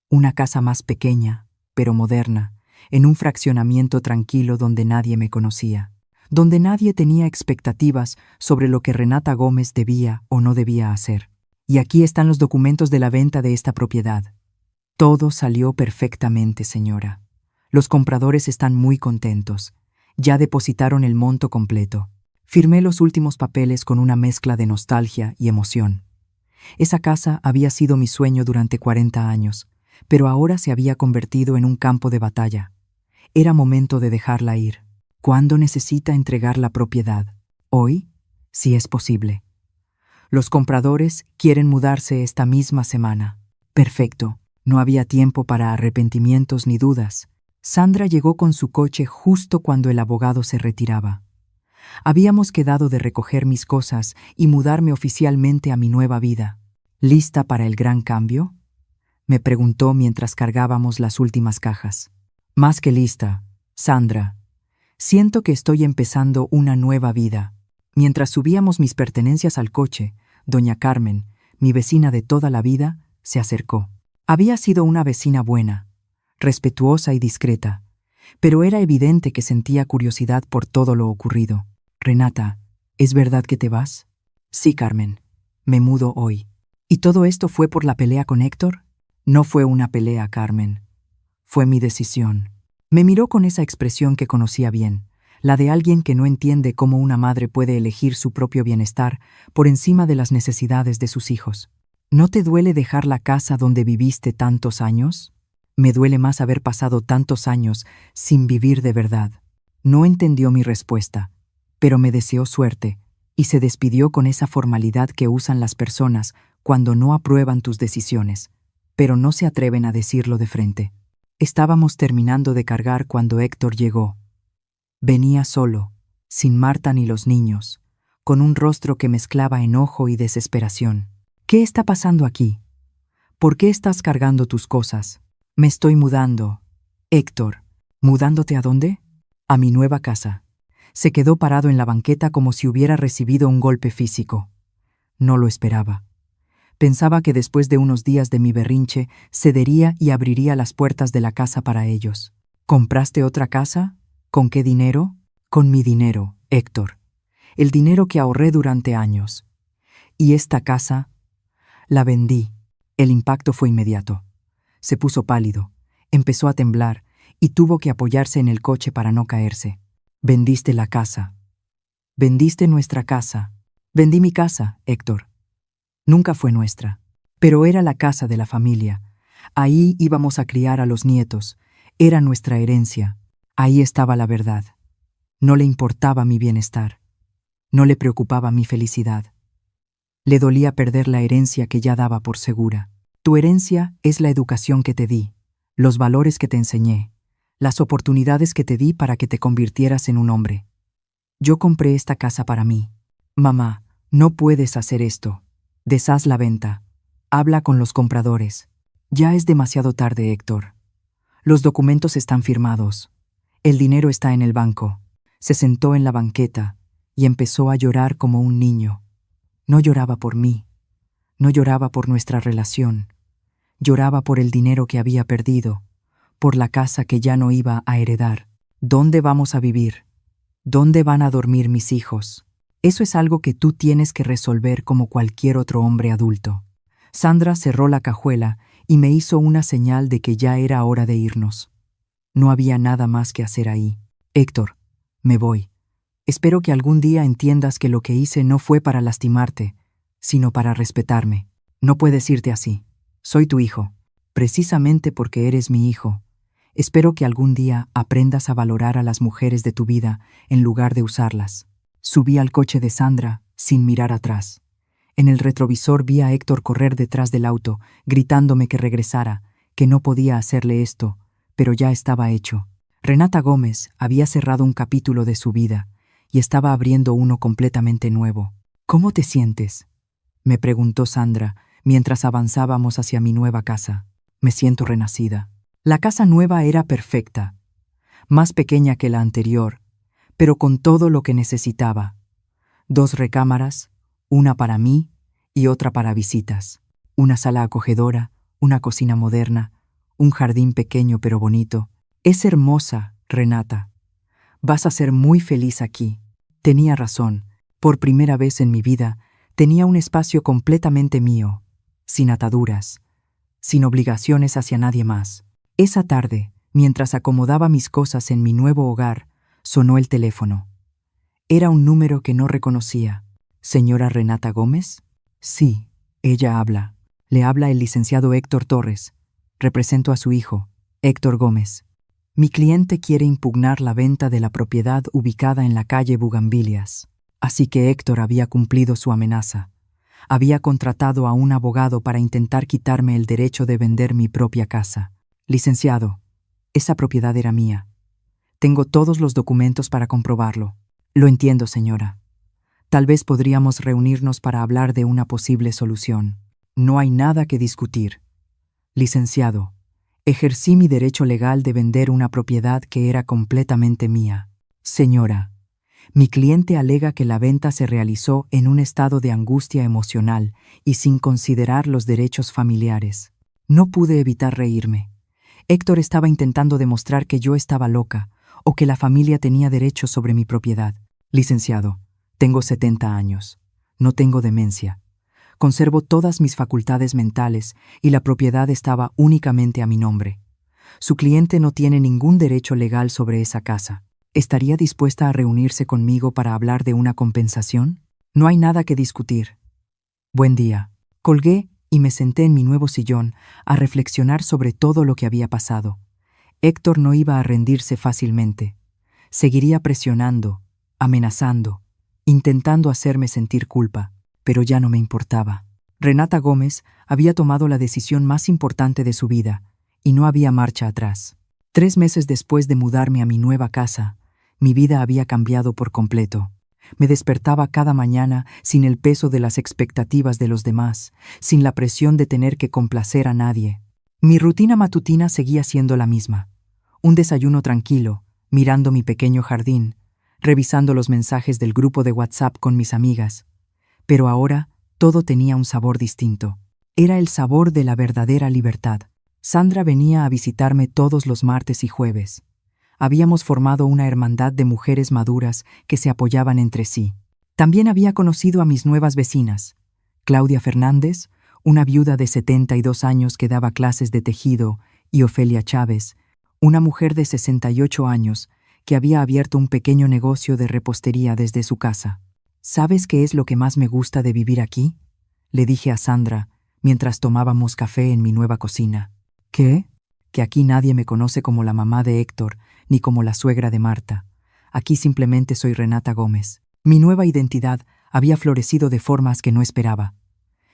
Speaker 2: Una casa más pequeña, pero moderna, en un fraccionamiento tranquilo donde nadie me conocía, donde nadie tenía expectativas sobre lo que Renata Gómez debía o no debía hacer. Y aquí están los documentos de la venta de esta propiedad. Todo salió perfectamente, señora. Los compradores están muy contentos. Ya depositaron el monto completo. Firmé los últimos papeles con una mezcla de nostalgia y emoción. Esa casa había sido mi sueño durante 40 años, pero ahora se había convertido en un campo de batalla. Era momento de dejarla ir. ¿Cuándo necesita entregar la propiedad? Hoy, si es posible. Los compradores quieren mudarse esta misma semana. Perfecto. No había tiempo para arrepentimientos ni dudas. Sandra llegó con su coche justo cuando el abogado se retiraba. Habíamos quedado de recoger mis cosas y mudarme oficialmente a mi nueva vida. ¿Lista para el gran cambio?, me preguntó mientras cargábamos las últimas cajas. Más que lista, Sandra. Siento que estoy empezando una nueva vida. Mientras subíamos mis pertenencias al coche, doña Carmen, mi vecina de toda la vida, se acercó. Había sido una vecina buena, respetuosa y discreta, pero era evidente que sentía curiosidad por todo lo ocurrido. Renata, ¿es verdad que te vas? Sí, Carmen. Me mudo hoy. ¿Y todo esto fue por la pelea con Héctor? No fue una pelea, Carmen. Fue mi decisión. Me miró con esa expresión que conocía bien, la de alguien que no entiende cómo una madre puede elegir su propio bienestar por encima de las necesidades de sus hijos. ¿No te duele dejar la casa donde viviste tantos años? Me duele más haber pasado tantos años sin vivir de verdad. No entendió mi respuesta, pero me deseó suerte y se despidió con esa formalidad que usan las personas cuando no aprueban tus decisiones, pero no se atreven a decirlo de frente. Estábamos terminando de cargar cuando Héctor llegó. Venía solo, sin Marta ni los niños, con un rostro que mezclaba enojo y desesperación. ¿Qué está pasando aquí? ¿Por qué estás cargando tus cosas? Me estoy mudando. Héctor, ¿mudándote a dónde? A mi nueva casa. Se quedó parado en la banqueta como si hubiera recibido un golpe físico. No lo esperaba. Pensaba que después de unos días de mi berrinche, cedería y abriría las puertas de la casa para ellos. ¿Compraste otra casa? ¿Con qué dinero? Con mi dinero, Héctor. El dinero que ahorré durante años. Y esta casa, la vendí. El impacto fue inmediato. Se puso pálido, empezó a temblar y tuvo que apoyarse en el coche para no caerse. Vendiste la casa. Vendiste nuestra casa. Vendí mi casa, Héctor. Nunca fue nuestra, pero era la casa de la familia. Ahí íbamos a criar a los nietos. Era nuestra herencia. Ahí estaba la verdad. No le importaba mi bienestar. No le preocupaba mi felicidad. Le dolía perder la herencia que ya daba por segura. Tu herencia es la educación que te di, los valores que te enseñé, las oportunidades que te di para que te convirtieras en un hombre. Yo compré esta casa para mí. Mamá, no puedes hacer esto. Deshaz la venta. Habla con los compradores. Ya es demasiado tarde, Héctor. Los documentos están firmados. El dinero está en el banco. Se sentó en la banqueta y empezó a llorar como un niño. No lloraba por mí. No lloraba por nuestra relación. Lloraba por el dinero que había perdido, por la casa que ya no iba a heredar. ¿Dónde vamos a vivir? ¿Dónde van a dormir mis hijos? Eso es algo que tú tienes que resolver como cualquier otro hombre adulto. Sandra cerró la cajuela y me hizo una señal de que ya era hora de irnos. No había nada más que hacer ahí. Héctor, me voy. Espero que algún día entiendas que lo que hice no fue para lastimarte, sino para respetarme. No puedes irte así. Soy tu hijo, precisamente porque eres mi hijo. Espero que algún día aprendas a valorar a las mujeres de tu vida en lugar de usarlas. Subí al coche de Sandra sin mirar atrás. En el retrovisor vi a Héctor correr detrás del auto, gritándome que regresara, que no podía hacerle esto, pero ya estaba hecho. Renata Gómez había cerrado un capítulo de su vida y estaba abriendo uno completamente nuevo. ¿Cómo te sientes?, me preguntó Sandra mientras avanzábamos hacia mi nueva casa. Me siento renacida. La casa nueva era perfecta, más pequeña que la anterior, pero con todo lo que necesitaba. 2 recámaras, una para mí y otra para visitas. Una sala acogedora, una cocina moderna, un jardín pequeño pero bonito. Es hermosa, Renata. Vas a ser muy feliz aquí. Tenía razón. Por primera vez en mi vida, tenía un espacio completamente mío, sin ataduras, sin obligaciones hacia nadie más. Esa tarde, mientras acomodaba mis cosas en mi nuevo hogar, sonó el teléfono. Era un número que no reconocía. ¿Señora Renata Gómez? Sí, ella habla. Le habla el licenciado Héctor Torres. Represento a su hijo, Héctor Gómez. Mi cliente quiere impugnar la venta de la propiedad ubicada en la calle Bugambilias. Así que Héctor había cumplido su amenaza. Había contratado a un abogado para intentar quitarme el derecho de vender mi propia casa. Licenciado, esa propiedad era mía. Tengo todos los documentos para comprobarlo. Lo entiendo, señora. Tal vez podríamos reunirnos para hablar de una posible solución. No hay nada que discutir. Licenciado, ejercí mi derecho legal de vender una propiedad que era completamente mía. Señora, mi cliente alega que la venta se realizó en un estado de angustia emocional y sin considerar los derechos familiares. No pude evitar reírme. Héctor estaba intentando demostrar que yo estaba loca o que la familia tenía derechos sobre mi propiedad. Licenciado, tengo 70 años. No tengo demencia. Conservo todas mis facultades mentales y la propiedad estaba únicamente a mi nombre. Su cliente no tiene ningún derecho legal sobre esa casa. ¿Estaría dispuesta a reunirse conmigo para hablar de una compensación? No hay nada que discutir. Buen día. Colgué y me senté en mi nuevo sillón a reflexionar sobre todo lo que había pasado. Héctor no iba a rendirse fácilmente. Seguiría presionando, amenazando, intentando hacerme sentir culpa, pero ya no me importaba. Renata Gómez había tomado la decisión más importante de su vida y no había marcha atrás. 3 meses después de mudarme a mi nueva casa, mi vida había cambiado por completo. Me despertaba cada mañana sin el peso de las expectativas de los demás, sin la presión de tener que complacer a nadie. Mi rutina matutina seguía siendo la misma. Un desayuno tranquilo, mirando mi pequeño jardín, revisando los mensajes del grupo de WhatsApp con mis amigas. Pero ahora todo tenía un sabor distinto. Era el sabor de la verdadera libertad. Sandra venía a visitarme todos los martes y jueves. Habíamos formado una hermandad de mujeres maduras que se apoyaban entre sí. También había conocido a mis nuevas vecinas. Claudia Fernández, una viuda de 72 años que daba clases de tejido, y Ofelia Chávez, una mujer de 68 años que había abierto un pequeño negocio de repostería desde su casa. ¿Sabes qué es lo que más me gusta de vivir aquí?, le dije a Sandra mientras tomábamos café en mi nueva cocina. ¿Qué? Que aquí nadie me conoce como la mamá de Héctor ni como la suegra de Marta. Aquí simplemente soy Renata Gómez. Mi nueva identidad había florecido de formas que no esperaba.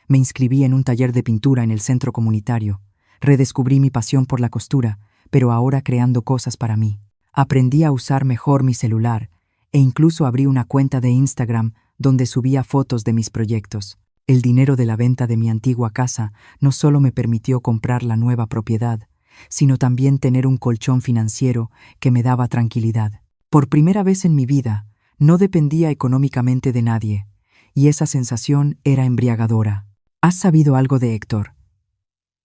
Speaker 2: Me inscribí en un taller de pintura en el centro comunitario. Redescubrí mi pasión por la costura, pero ahora creando cosas para mí. Aprendí a usar mejor mi celular e incluso abrí una cuenta de Instagram donde subía fotos de mis proyectos. El dinero de la venta de mi antigua casa no solo me permitió comprar la nueva propiedad, sino también tener un colchón financiero que me daba tranquilidad. Por primera vez en mi vida, no dependía económicamente de nadie, y esa sensación era embriagadora. ¿Has sabido algo de Héctor?,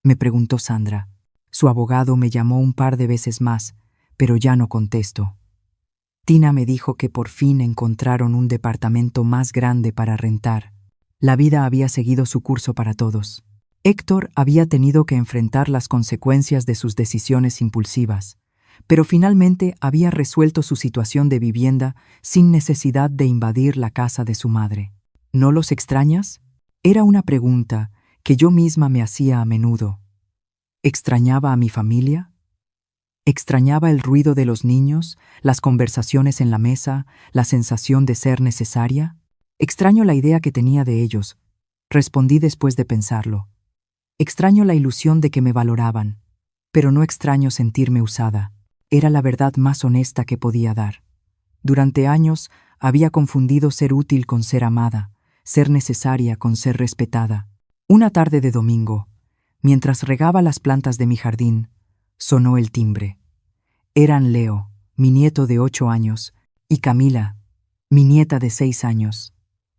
Speaker 2: me preguntó Sandra. Su abogado me llamó un par de veces más, pero ya no contesto. Tina me dijo que por fin encontraron un departamento más grande para rentar. La vida había seguido su curso para todos. Héctor había tenido que enfrentar las consecuencias de sus decisiones impulsivas, pero finalmente había resuelto su situación de vivienda sin necesidad de invadir la casa de su madre. ¿No los extrañas? Era una pregunta que yo misma me hacía a menudo. ¿Extrañaba a mi familia? ¿Extrañaba el ruido de los niños, las conversaciones en la mesa, la sensación de ser necesaria? Extraño la idea que tenía de ellos, respondí después de pensarlo. Extraño la ilusión de que me valoraban, pero no extraño sentirme usada. Era la verdad más honesta que podía dar. Durante años había confundido ser útil con ser amada, ser necesaria con ser respetada. Una tarde de domingo, mientras regaba las plantas de mi jardín, sonó el timbre. Eran Leo, mi nieto de 8 años, y Camila, mi nieta de 6 años.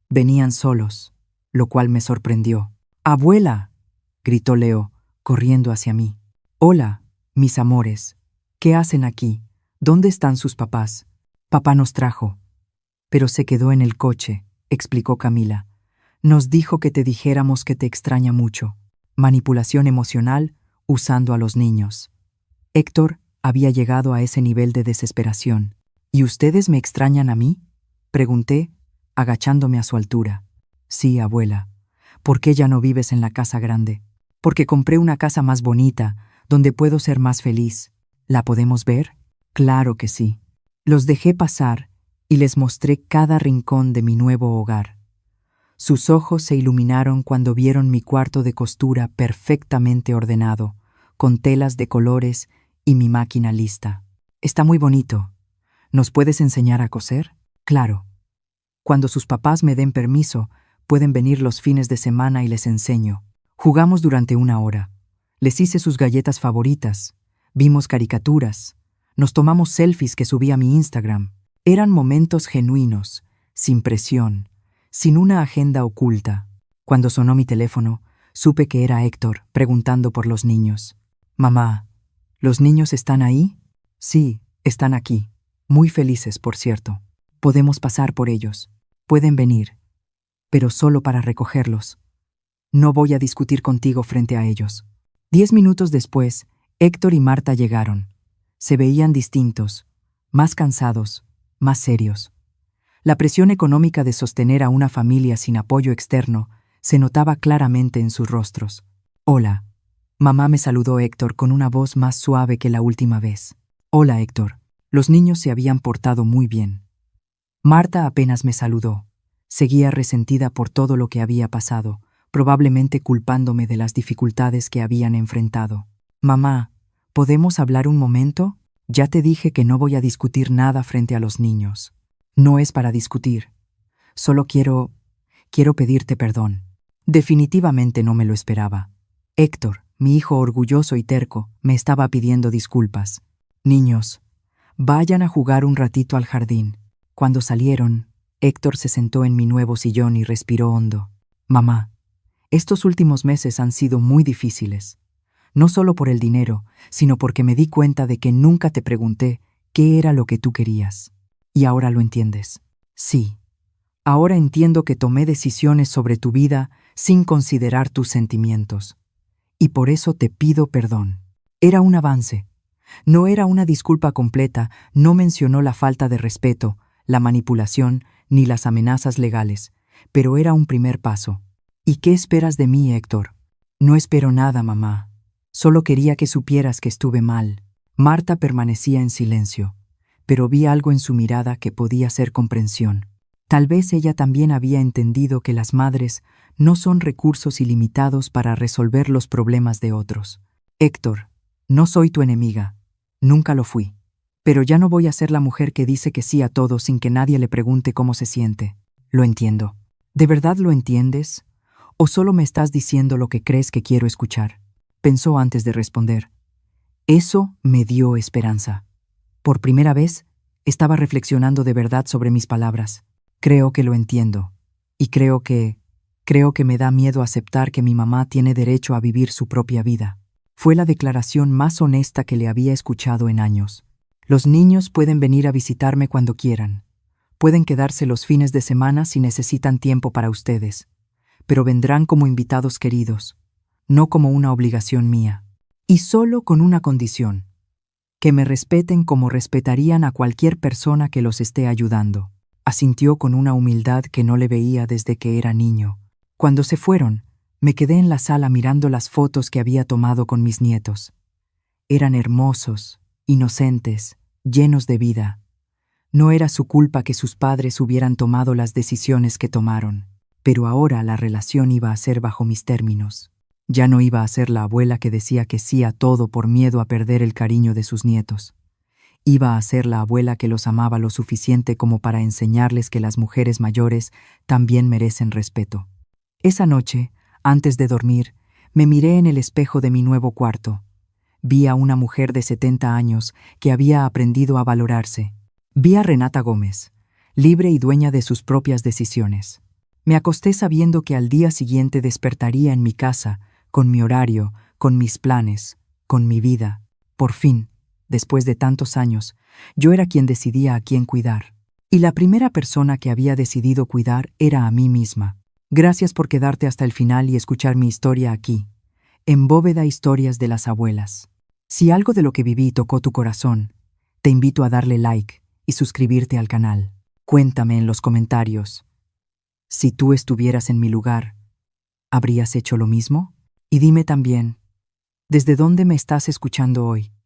Speaker 2: Venían solos, lo cual me sorprendió. ¡Abuela!, gritó Leo, corriendo hacia mí. «Hola, mis amores. ¿Qué hacen aquí? ¿Dónde están sus papás? Papá nos trajo». «Pero se quedó en el coche», explicó Camila. «Nos dijo que te dijéramos que te extraña mucho». Manipulación emocional usando a los niños. Héctor había llegado a ese nivel de desesperación. «¿Y ustedes me extrañan a mí?», pregunté, agachándome a su altura. «Sí, abuela. ¿Por qué ya no vives en la casa grande?» «Porque compré una casa más bonita, donde puedo ser más feliz. ¿La podemos ver?» «Claro que sí». Los dejé pasar y les mostré cada rincón de mi nuevo hogar. Sus ojos se iluminaron cuando vieron mi cuarto de costura perfectamente ordenado, con telas de colores y mi máquina lista. Está muy bonito. ¿Nos puedes enseñar a coser? Claro. Cuando sus papás me den permiso, pueden venir los fines de semana y les enseño. Jugamos durante 1 hora. Les hice sus galletas favoritas. Vimos caricaturas. Nos tomamos selfies que subí a mi Instagram. Eran momentos genuinos, sin presión, sin una agenda oculta. Cuando sonó mi teléfono, supe que era Héctor, preguntando por los niños. Mamá, ¿los niños están ahí? Sí, están aquí. Muy felices, por cierto. Podemos pasar por ellos. Pueden venir, pero solo para recogerlos. No voy a discutir contigo frente a ellos. 10 minutos después, Héctor y Marta llegaron. Se veían distintos, más cansados, más serios. La presión económica de sostener a una familia sin apoyo externo se notaba claramente en sus rostros. Hola. Mamá me saludó Héctor con una voz más suave que la última vez. Hola, Héctor. Los niños se habían portado muy bien. Marta apenas me saludó. Seguía resentida por todo lo que había pasado, probablemente culpándome de las dificultades que habían enfrentado. Mamá, ¿podemos hablar un momento? Ya te dije que no voy a discutir nada frente a los niños. No es para discutir. Solo quiero pedirte perdón. Definitivamente no me lo esperaba. Héctor, mi hijo orgulloso y terco, me estaba pidiendo disculpas. Niños, vayan a jugar un ratito al jardín. Cuando salieron, Héctor se sentó en mi nuevo sillón y respiró hondo. Mamá, estos últimos meses han sido muy difíciles. No solo por el dinero, sino porque me di cuenta de que nunca te pregunté qué era lo que tú querías. ¿Y ahora lo entiendes? Sí. Ahora entiendo que tomé decisiones sobre tu vida sin considerar tus sentimientos. Y por eso te pido perdón. Era un avance. No era una disculpa completa, no mencionó la falta de respeto, la manipulación, ni las amenazas legales, pero era un primer paso. ¿Y qué esperas de mí, Héctor? No espero nada, mamá. Solo quería que supieras que estuve mal. Marta permanecía en silencio, pero vi algo en su mirada que podía ser comprensión. Tal vez ella también había entendido que las madres no son recursos ilimitados para resolver los problemas de otros. Héctor, no soy tu enemiga. Nunca lo fui. Pero ya no voy a ser la mujer que dice que sí a todo sin que nadie le pregunte cómo se siente. Lo entiendo. ¿De verdad lo entiendes? ¿O solo me estás diciendo lo que crees que quiero escuchar? Pensó antes de responder. Eso me dio esperanza. Por primera vez, estaba reflexionando de verdad sobre mis palabras. Creo que lo entiendo. Y creo que me da miedo aceptar que mi mamá tiene derecho a vivir su propia vida. Fue la declaración más honesta que le había escuchado en años. Los niños pueden venir a visitarme cuando quieran. Pueden quedarse los fines de semana si necesitan tiempo para ustedes. Pero vendrán como invitados queridos, no como una obligación mía. Y solo con una condición: que me respeten como respetarían a cualquier persona que los esté ayudando. Asintió con una humildad que no le veía desde que era niño. Cuando se fueron, me quedé en la sala mirando las fotos que había tomado con mis nietos. Eran hermosos, inocentes, llenos de vida. No era su culpa que sus padres hubieran tomado las decisiones que tomaron, pero ahora la relación iba a ser bajo mis términos. Ya no iba a ser la abuela que decía que sí a todo por miedo a perder el cariño de sus nietos. Iba a ser la abuela que los amaba lo suficiente como para enseñarles que las mujeres mayores también merecen respeto. Esa noche, antes de dormir, me miré en el espejo de mi nuevo cuarto. Vi a una mujer de 70 años que había aprendido a valorarse. Vi a Renata Gómez, libre y dueña de sus propias decisiones. Me acosté sabiendo que al día siguiente despertaría en mi casa, con mi horario, con mis planes, con mi vida. Por fin, después de tantos años, yo era quien decidía a quién cuidar. Y la primera persona que había decidido cuidar era a mí misma. Gracias por quedarte hasta el final y escuchar mi historia aquí, en Bóveda Historias de las Abuelas. Si algo de lo que viví tocó tu corazón, te invito a darle like y suscribirte al canal. Cuéntame en los comentarios. Si tú estuvieras en mi lugar, ¿habrías hecho lo mismo? Y dime también, ¿desde dónde me estás escuchando hoy?